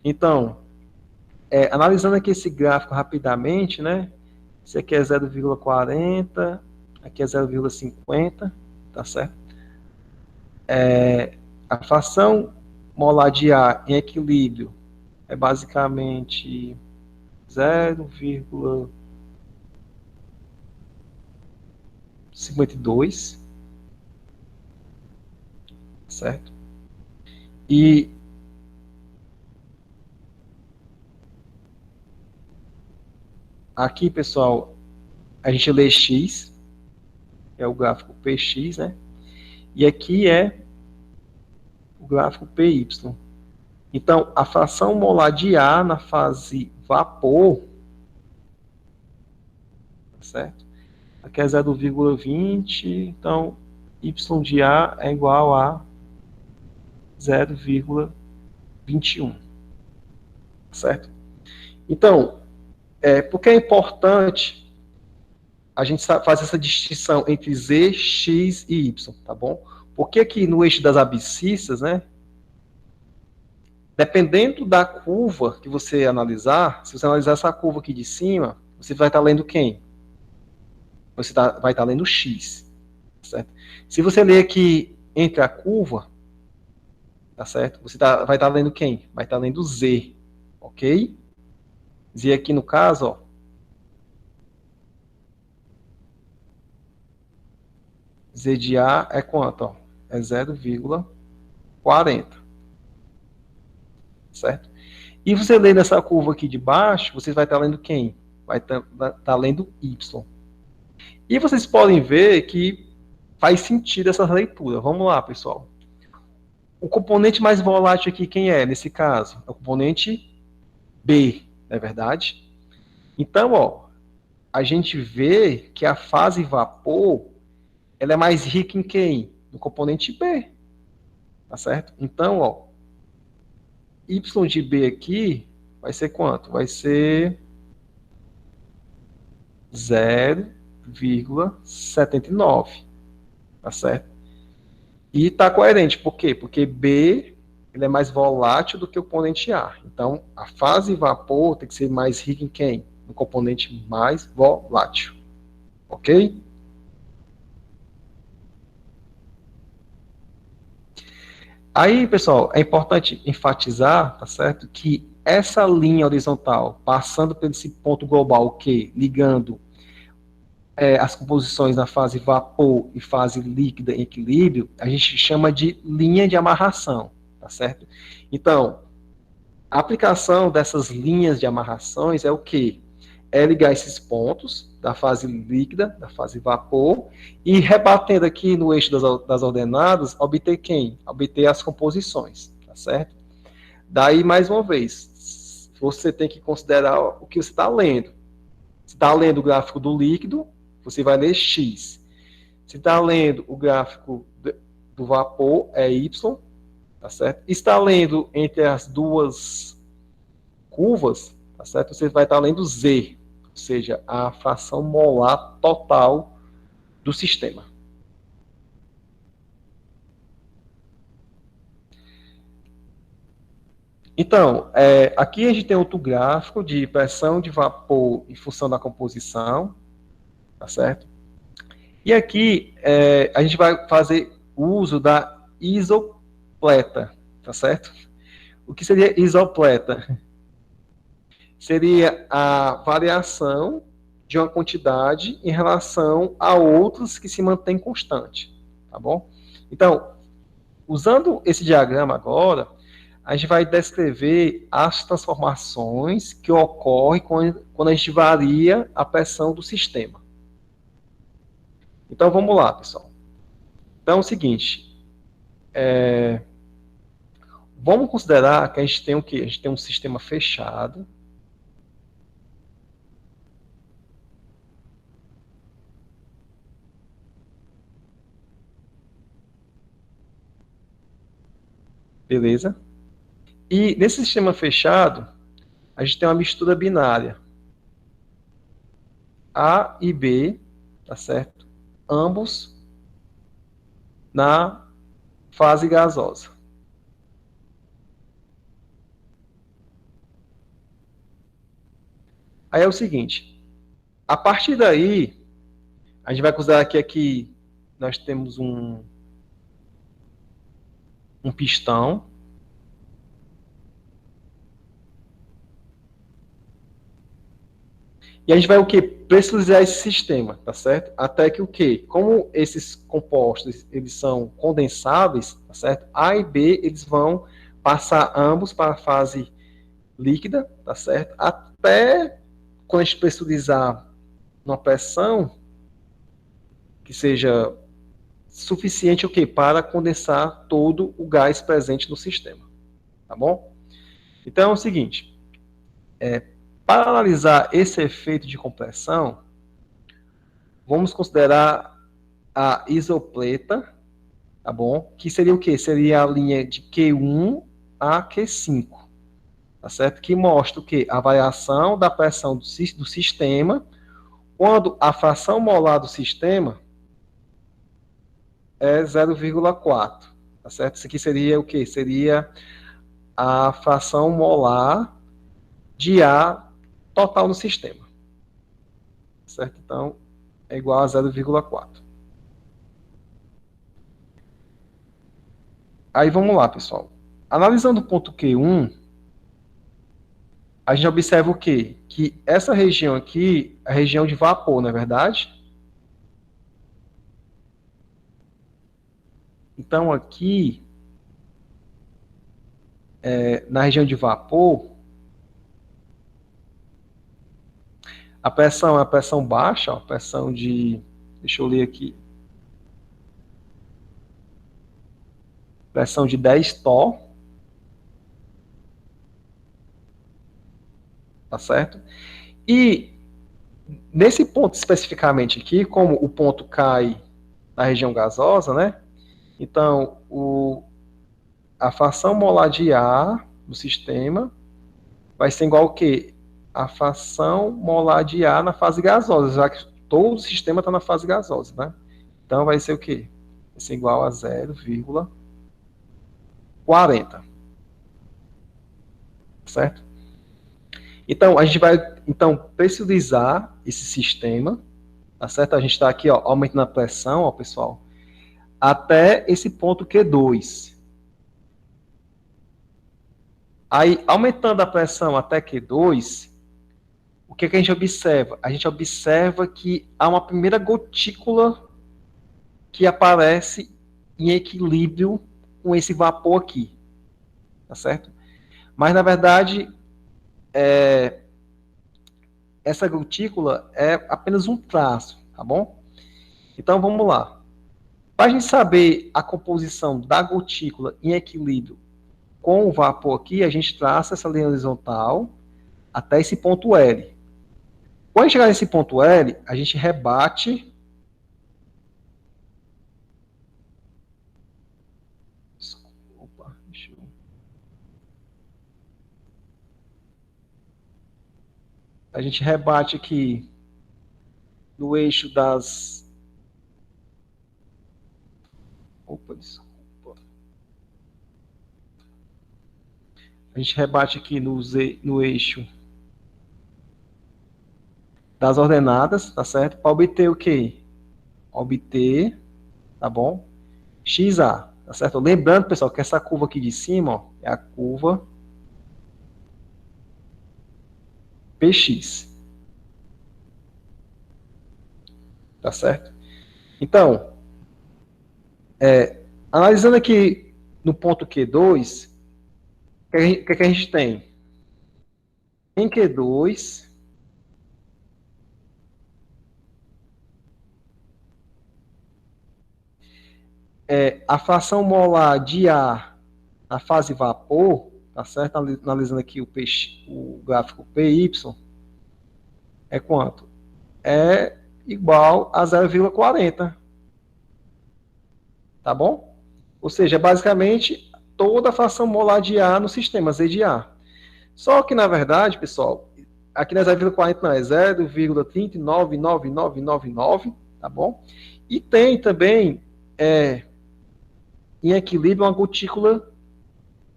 Então, analisando aqui esse gráfico rapidamente, né? Esse aqui é 0,40, aqui é 0,50, tá certo? A fração molar de ar em equilíbrio é basicamente 0,52, certo? E aqui, pessoal, a gente lê X, é o gráfico PX, né? E aqui é o gráfico PY. Então, a fração molar de ar na fase vapor, certo? Aqui é 0,20, então Y de A é igual a 0,21, certo? Então, por que é importante a gente fazer essa distinção entre Z, X e Y, tá bom? Porque aqui no eixo das abscissas, né, dependendo da curva que você analisar, se você analisar essa curva aqui de cima, você vai estar lendo quem? Você vai estar lendo X, certo? Se você ler aqui entre a curva, tá certo? Você vai estar lendo quem? Vai estar lendo Z, ok? Z aqui no caso, ó, Z de A é quanto? Ó? É 0,40, certo? E você lendo essa curva aqui de baixo, você vai estar lendo quem? Vai estar lendo Y. E vocês podem ver que faz sentido essa leitura. Vamos lá, pessoal. O componente mais volátil aqui, quem é, nesse caso? É o componente B, não é verdade? Então, ó, a gente vê que a fase vapor, ela é mais rica em quem? No componente B, tá certo? Então, ó, Y de B aqui vai ser quanto? Vai ser 0,79, tá certo? E está coerente, por quê? Porque B ele é mais volátil do que o componente A. Então, a fase vapor tem que ser mais rica em quem? No componente mais volátil. Ok? Aí, pessoal, é importante enfatizar, tá certo, que essa linha horizontal, passando por esse ponto global, que ligando as composições na fase vapor e fase líquida em equilíbrio, a gente chama de linha de amarração, tá certo? Então, a aplicação dessas linhas de amarrações é o quê? É ligar esses pontos da fase líquida, da fase vapor, e rebatendo aqui no eixo das ordenadas, obter quem? Obter as composições, tá certo? Daí, mais uma vez, você tem que considerar o que você está lendo. Se está lendo o gráfico do líquido, você vai ler X. Se está lendo o gráfico do vapor, é Y, tá certo? Está lendo entre as duas curvas, tá certo? Você vai estar lendo Z, ou seja, a fração molar total do sistema. Então, aqui a gente tem outro gráfico de pressão de vapor em função da composição, tá certo? E aqui a gente vai fazer uso da isopleta, tá certo? O que seria isopleta? Seria a variação de uma quantidade em relação a outras que se mantém constante, tá bom? Então, usando esse diagrama agora, a gente vai descrever as transformações que ocorrem quando a gente varia a pressão do sistema. Então, vamos lá, pessoal. Então, é o seguinte, vamos considerar que a gente tem o quê? A gente tem um sistema fechado, beleza? E nesse sistema fechado, a gente tem uma mistura binária, A e B, tá certo? Ambos na fase gasosa. Aí é o seguinte, a partir daí, a gente vai considerar que aqui nós temos um pistão, e a gente vai o quê? Pressurizar esse sistema, tá certo? Até que o quê? Como esses compostos, eles são condensáveis, tá certo? A e B, eles vão passar ambos para a fase líquida, tá certo? Até quando a gente pressurizar uma pressão que seja suficiente o quê? Para condensar todo o gás presente no sistema, tá bom? Então é o seguinte, para analisar esse efeito de compressão, vamos considerar a isopleta, tá bom? Que seria o quê? Seria a linha de Q1 a Q5, tá certo? Que mostra o quê? A variação da pressão do sistema quando a fração molar do sistema é 0,4, tá certo? Isso aqui seria o quê? Seria a fração molar de ar total no sistema, certo? Então, é igual a 0,4. Aí vamos lá, pessoal. Analisando o ponto Q1, a gente observa o quê? Que essa região aqui é a região de vapor, não é verdade? Então, aqui, na região de vapor, a pressão é a pressão baixa, ó, a pressão de. Deixa eu ler aqui. Pressão de 10 torr, tá certo? E nesse ponto especificamente aqui, como o ponto cai na região gasosa, né? Então, a fração molar de ar do sistema vai ser igual ao quê? A fração molar de ar na fase gasosa, já que todo o sistema está na fase gasosa, né? Então, vai ser o quê? Vai ser igual a 0,40, certo? Então, a gente vai pressurizar esse sistema, tá certo? A gente está aqui, ó, aumentando a pressão, ó, pessoal, até esse ponto Q2. Aí, aumentando a pressão até Q2, o que a gente observa? A gente observa que há uma primeira gotícula que aparece em equilíbrio com esse vapor aqui, tá certo? Mas, na verdade, essa gotícula é apenas um traço, tá bom? Então, vamos lá. Para a gente saber a composição da gotícula em equilíbrio com o vapor aqui, a gente traça essa linha horizontal até esse ponto L. Quando chegar nesse ponto L, a gente rebate. Opa, deixa eu... A gente rebate aqui no eixo das... Opa, desculpa. A gente rebate aqui no eixo das ordenadas, tá certo? Para obter o quê? Obter, tá bom? XA, tá certo? Lembrando, pessoal, que essa curva aqui de cima, ó, é a curva PX. Tá certo? Então, analisando aqui no ponto Q2, o que a gente tem? Em Q2, a fração molar de ar na fase vapor, tá certo? Analisando aqui o gráfico PY, é quanto? É igual a 0,40, tá bom? Ou seja, basicamente toda a fração molar de ar no sistema Z de A. Só que, na verdade, pessoal, aqui não é 0,40, não, é 0,3999999, tá bom? E tem também, em equilíbrio, uma gotícula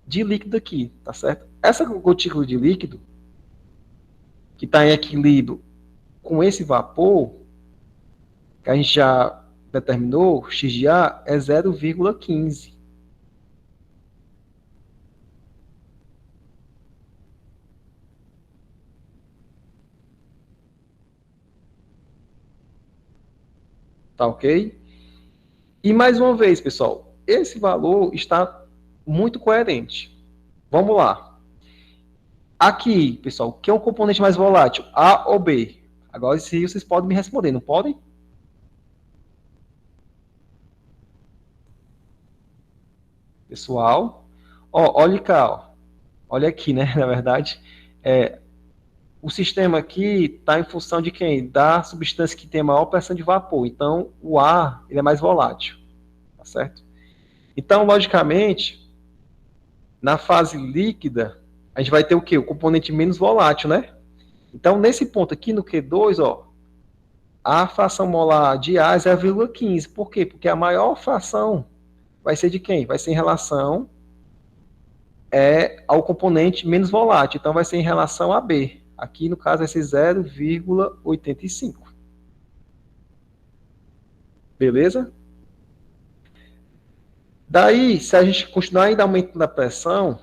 de líquido aqui, tá certo? Essa gotícula de líquido, que está em equilíbrio com esse vapor, que a gente já determinou, x de A, é 0,15. Tá ok? E mais uma vez, pessoal, esse valor está muito coerente. Vamos lá. Aqui, pessoal, que é um componente mais volátil, A ou B? Agora, se vocês podem me responder, não podem? Pessoal, ó, olha cá, ó. Olha aqui, né? Na verdade, o sistema aqui está em função de quem? Da substância que tem maior pressão de vapor. Então, o ar ele é mais volátil, tá certo? Então, logicamente, na fase líquida, a gente vai ter o quê? O componente menos volátil, né? Então, nesse ponto aqui, no Q2, ó, a fração molar de A é 0,15. Por quê? Porque a maior fração vai ser de quem? Vai ser em relação ao componente menos volátil. Então, vai ser em relação a B. Aqui, no caso, vai ser 0,85. Beleza? Daí, se a gente continuar ainda aumentando a pressão,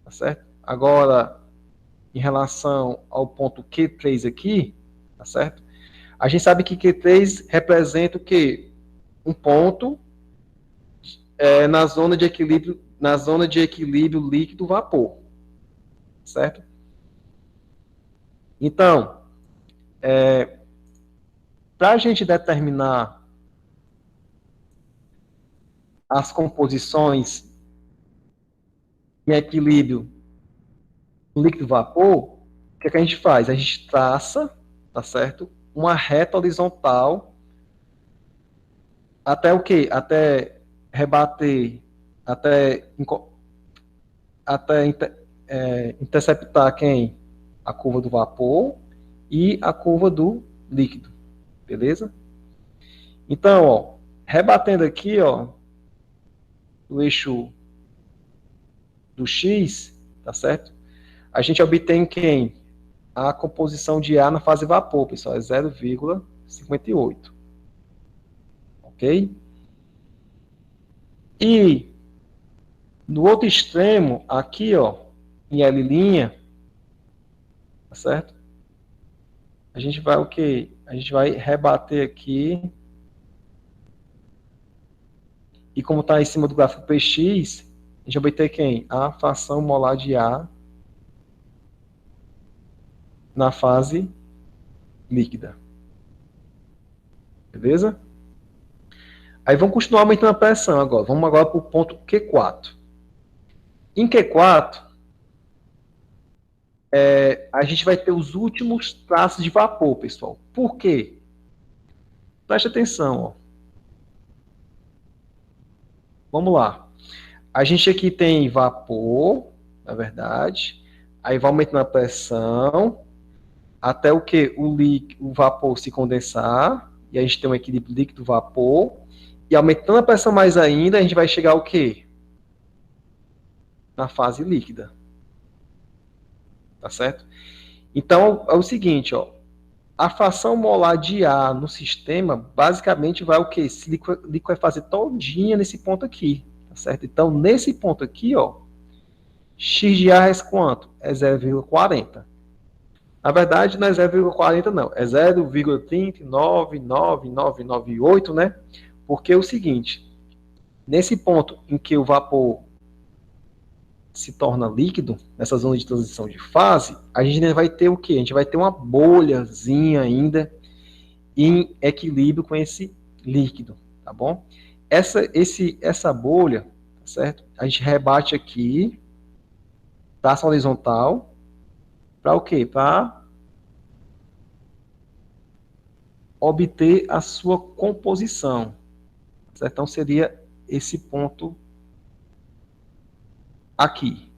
tá certo? Agora, em relação ao ponto Q3 aqui, tá certo? A gente sabe que Q3 representa o quê? Um ponto na zona de equilíbrio líquido-vapor, certo? Então, para a gente determinar as composições em equilíbrio líquido-vapor, o que a gente faz? A gente traça, tá certo? Uma reta horizontal até o quê? Até rebater, até, até interceptar quem? A curva do vapor e a curva do líquido, beleza? Então, ó, rebatendo aqui, ó, o eixo do X, tá certo? A gente obtém quem? A composição de ar na fase vapor, pessoal, é 0,58. Ok? E no outro extremo, aqui, ó, em L', tá certo? A gente vai o quê? A gente vai rebater aqui. E como está em cima do gráfico PX, a gente vai obter quem? A fração molar de ar na fase líquida. Beleza? Aí vamos continuar aumentando a pressão agora. Vamos agora para o ponto Q4. Em Q4, a gente vai ter os últimos traços de vapor, pessoal. Por quê? Preste atenção, ó. Vamos lá. A gente aqui tem vapor, na verdade. Aí vai aumentando a pressão, até o que? O vapor se condensar, e a gente tem um equilíbrio líquido-vapor, e aumentando a pressão mais ainda, a gente vai chegar ao quê? Na fase líquida, tá certo? Então, é o seguinte, ó, a fração molar de ar no sistema, basicamente vai o quê? Esse líquido vai fazer todinha nesse ponto aqui, tá certo? Então, nesse ponto aqui, ó, X de ar é quanto? É 0,40. Na verdade, não é 0,40 não, é 0,3999998, né? Porque é o seguinte, nesse ponto em que o vapor se torna líquido, nessa zona de transição de fase, a gente ainda vai ter o quê? A gente vai ter uma bolhazinha ainda em equilíbrio com esse líquido, tá bom? Essa bolha, tá certo? A gente rebate aqui, traça horizontal, para o quê? Para obter a sua composição, certo? Então seria esse ponto aqui.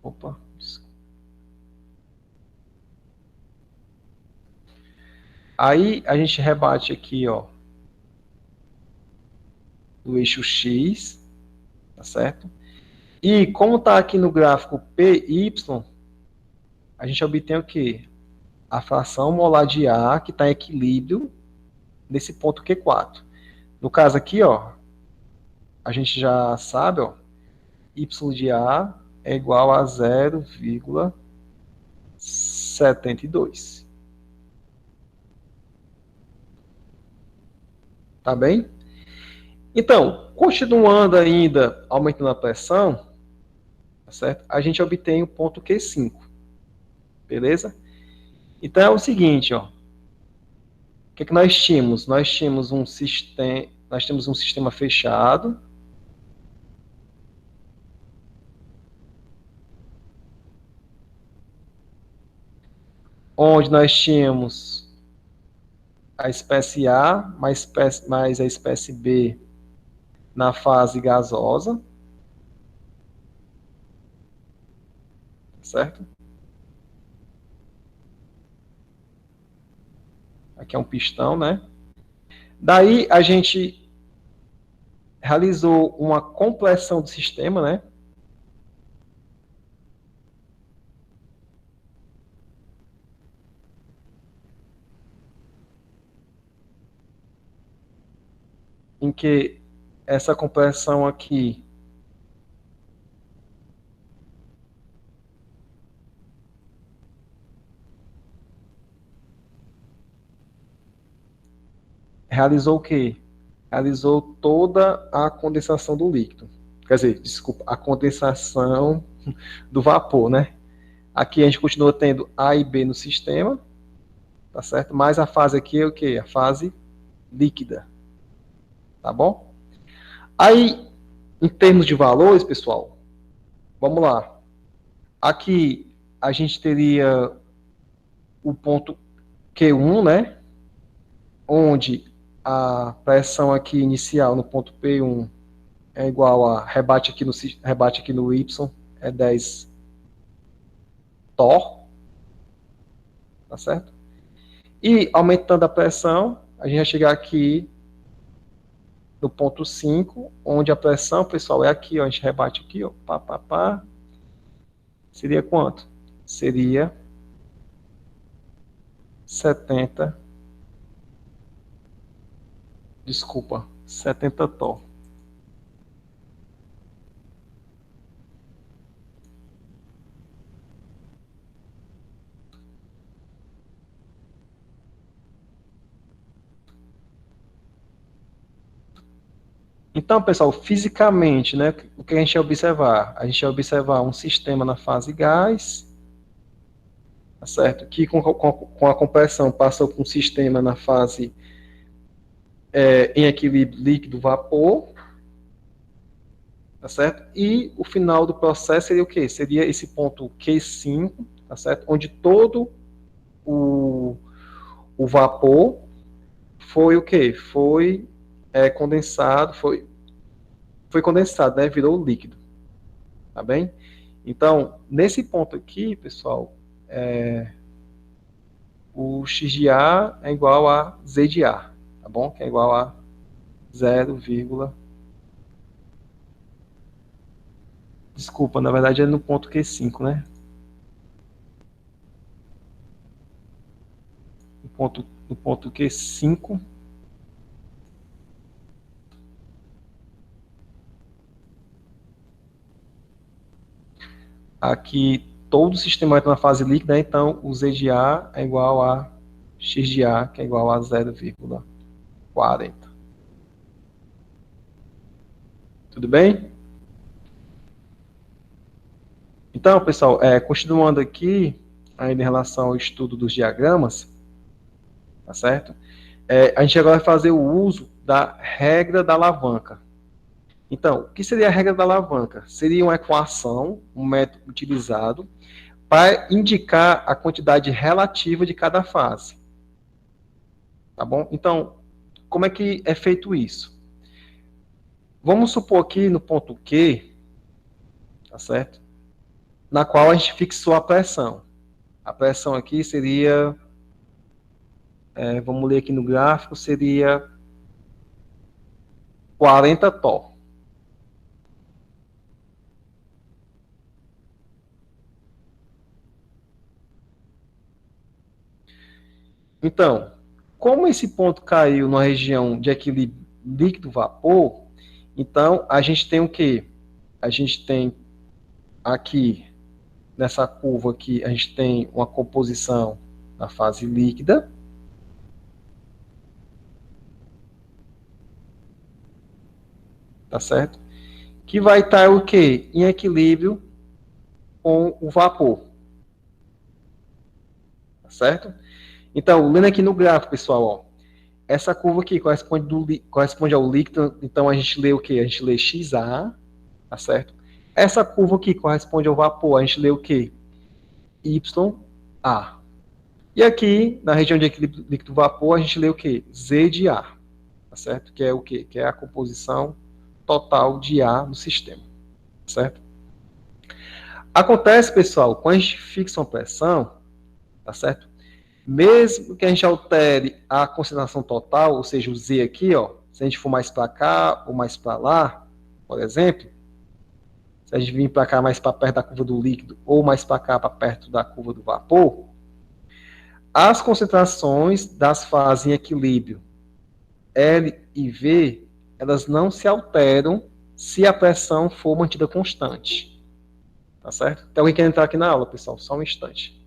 Opa, desculpa. Aí a gente rebate aqui, ó, o eixo X, tá certo? E como está aqui no gráfico PY, a gente obtém o quê? A fração molar de ar que está em equilíbrio nesse ponto Q4. No caso aqui, ó, a gente já sabe, ó, Y de A é igual a 0,72. Tá bem? Então, continuando ainda aumentando a pressão, tá certo? A gente obtém o ponto Q5. Beleza? Então é o seguinte, ó. O que é que nós tínhamos? Nós temos um sistema fechado, onde nós tínhamos a espécie A mais a espécie B na fase gasosa, certo? Aqui é um pistão, né? Daí a gente realizou uma compressão do sistema, né? Em que essa compressão aqui realizou o quê? Realizou toda a condensação do líquido. Quer dizer, desculpa, a condensação do vapor, né? Aqui a gente continua tendo A e B no sistema, tá certo? Mas a fase aqui é o quê? A fase líquida, tá bom? Aí, em termos de valores, pessoal, vamos lá. Aqui a gente teria o ponto Q1, né? Onde a pressão aqui inicial no ponto P1 é igual a rebate aqui no Y é 10 torr, tá certo? E aumentando a pressão, a gente vai chegar aqui no ponto 5, onde a pressão, pessoal, é aqui, ó, a gente rebate aqui, ó, pá, pá, pá. Seria quanto? Seria 70, desculpa, 70 torr. Então, pessoal, fisicamente, né, o que a gente vai observar? A gente vai observar um sistema na fase gás, tá certo? Que com a compressão passou para um sistema na fase em equilíbrio líquido-vapor, tá certo? E o final do processo seria o quê? Seria esse ponto Q5, tá certo? Onde todo o, o vapor foi o quê? Foi condensado, foi condensado, né? Virou líquido, tá bem? Então, nesse ponto aqui, pessoal, o x de A é igual a Z de A, tá bom? Que é igual a 0, desculpa, na verdade é no ponto Q5, né? No ponto Q5, aqui todo o sistema está na fase líquida, então o Z de A é igual a x de A, que é igual a 0,40. Tudo bem? Então, pessoal, continuando aqui, ainda em relação ao estudo dos diagramas, tá certo? A gente agora vai fazer o uso da regra da alavanca. Então, o que seria a regra da alavanca? Seria uma equação, um método utilizado para indicar a quantidade relativa de cada fase. Tá bom? Então, como é que é feito isso? Vamos supor aqui no ponto Q, tá certo? Na qual a gente fixou a pressão. A pressão aqui seria, vamos ler aqui no gráfico, seria 40 torr. Então, como esse ponto caiu na região de equilíbrio líquido-vapor, então a gente tem o quê? A gente tem aqui, nessa curva aqui, a gente tem uma composição na fase líquida. Tá certo? Que vai estar o quê? Em equilíbrio com o vapor. Tá certo? Então, lendo aqui no gráfico, pessoal, ó, essa curva aqui corresponde ao líquido, então a gente lê o quê? A gente lê XA, tá certo? Essa curva aqui corresponde ao vapor, a gente lê o quê? YA. E aqui, na região de equilíbrio líquido-vapor, a gente lê o quê? Z de A, tá certo? Que é o quê? Que é a composição total de A no sistema, certo? Acontece, pessoal, quando a gente fixa uma pressão, tá certo? Mesmo que a gente altere a concentração total, ou seja, o Z aqui, ó, se a gente for mais para cá ou mais para lá, por exemplo, se a gente vir para cá mais para perto da curva do líquido ou mais para cá para perto da curva do vapor, as concentrações das fases em equilíbrio L e V, elas não se alteram se a pressão for mantida constante. Tá certo? Tem alguém quer entrar aqui na aula, pessoal? Só um instante.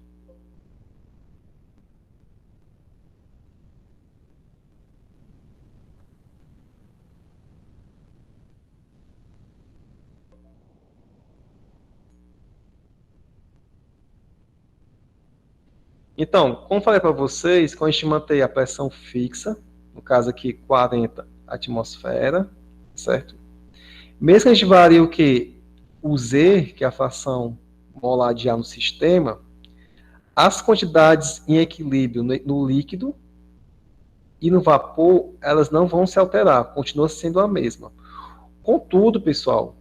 Então, como falei para vocês, quando a gente mantém a pressão fixa, no caso aqui 40 atmosfera, certo? Mesmo que a gente varie o que? O Z, que é a fração molar de ar no sistema, as quantidades em equilíbrio no líquido e no vapor, elas não vão se alterar, continua sendo a mesma. Contudo, pessoal,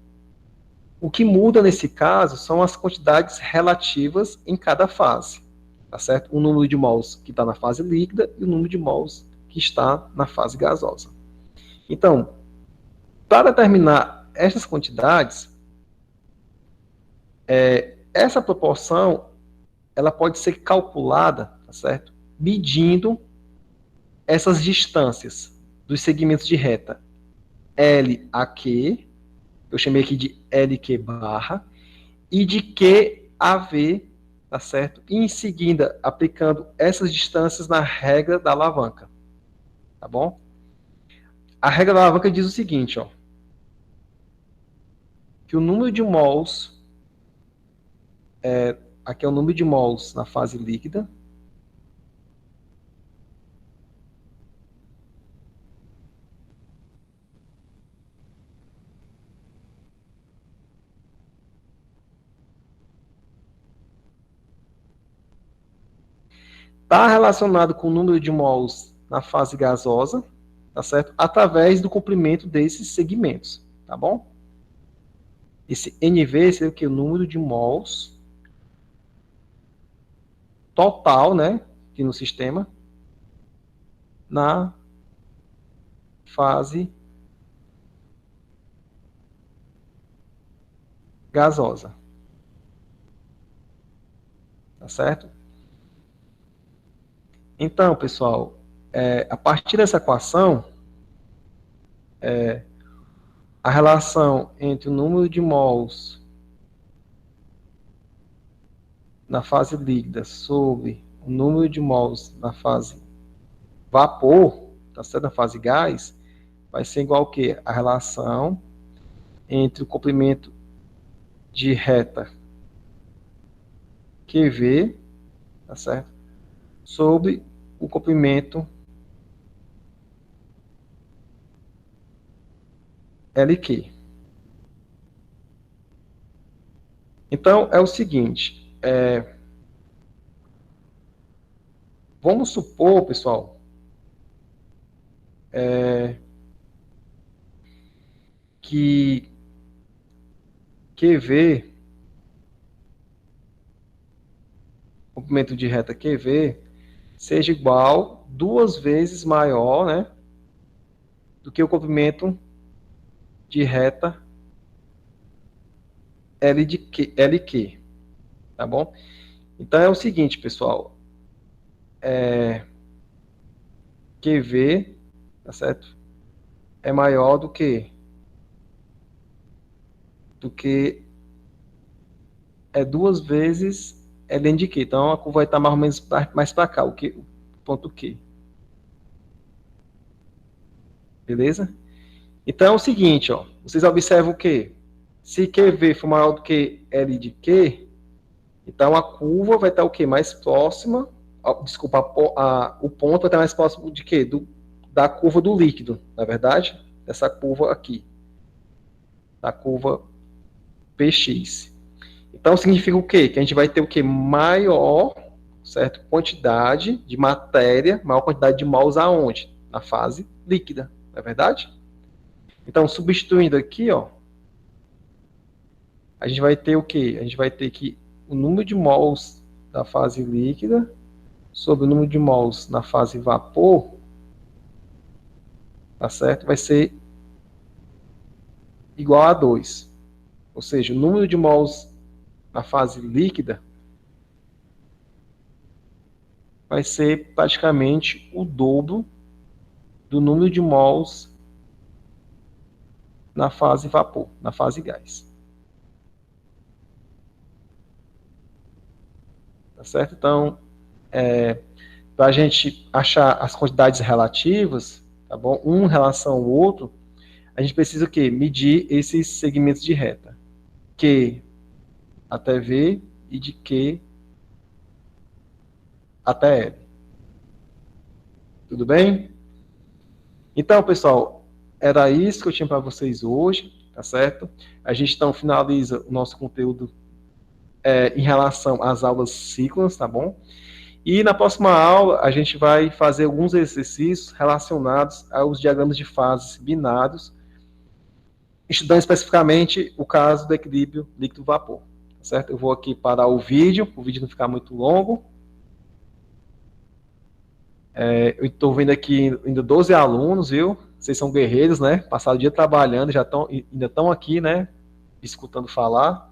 o que muda nesse caso são as quantidades relativas em cada fase, tá certo? O número de mols que está na fase líquida e o número de mols que está na fase gasosa. Então, para determinar essas quantidades, essa proporção ela pode ser calculada, tá certo? Medindo essas distâncias dos segmentos de reta L a Q, eu chamei aqui de LQ barra, e de Q a V, tá certo? E em seguida, aplicando essas distâncias na regra da alavanca, tá bom? A regra da alavanca diz o seguinte, ó, que o número de mols, aqui é o número de mols na fase líquida, está relacionado com o número de mols na fase gasosa, tá certo? Através do comprimento desses segmentos, tá bom? Esse NV seria o que? O número de mols total, né, aqui no sistema, na fase gasosa. Tá certo? Então, pessoal, a partir dessa equação, a relação entre o número de mols na fase líquida sobre o número de mols na fase vapor, tá certo? Na fase gás, vai ser igual ao quê? A relação entre o comprimento de reta QV, tá certo? Sobre o comprimento LQ. Então, é o seguinte, vamos supor, pessoal, que QV, comprimento de reta QV, seja igual 2 vezes maior, né, do que o comprimento de reta LQ, tá bom? Então é o seguinte, pessoal, QV, tá certo? É maior do que 2 vezes ln de Q. Então a curva vai estar mais ou menos mais para cá, o ponto Q. Beleza? Então é o seguinte, ó, vocês observam que se QV for maior do que L de Q, então a curva vai estar o quê? Mais próxima, desculpa, o ponto vai estar mais próximo de quê? Da curva do líquido, na verdade, dessa curva aqui, da curva PX. Então significa o quê? Que a gente vai ter o quê? Maior, certo? Quantidade de matéria, maior quantidade de mols aonde? Na fase líquida, não é verdade? Então, substituindo aqui, ó, a gente vai ter o quê? A gente vai ter que o número de mols da fase líquida sobre o número de mols na fase vapor, tá certo? Vai ser igual a 2. Ou seja, o número de mols na fase líquida vai ser praticamente o dobro do número de mols na fase vapor, na fase gás. Tá certo? Então, para a gente achar as quantidades relativas, tá bom? Um em relação ao outro, a gente precisa o quê? Medir esses segmentos de reta. Q até V e de Q até L. Tudo bem? Então, pessoal, era isso que eu tinha para vocês hoje, tá certo? A gente então finaliza o nosso conteúdo em relação às aulas síncronas, tá bom? E na próxima aula a gente vai fazer alguns exercícios relacionados aos diagramas de fases binários, estudando especificamente o caso do equilíbrio líquido-vapor, tá certo? Eu vou aqui parar o vídeo não ficar muito longo. Eu estou vendo aqui ainda 12 alunos, viu? Vocês são guerreiros, né? Passaram o dia trabalhando, ainda estão aqui, né? Escutando falar.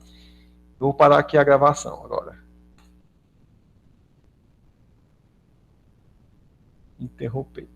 Eu vou parar aqui a gravação agora. Interromper.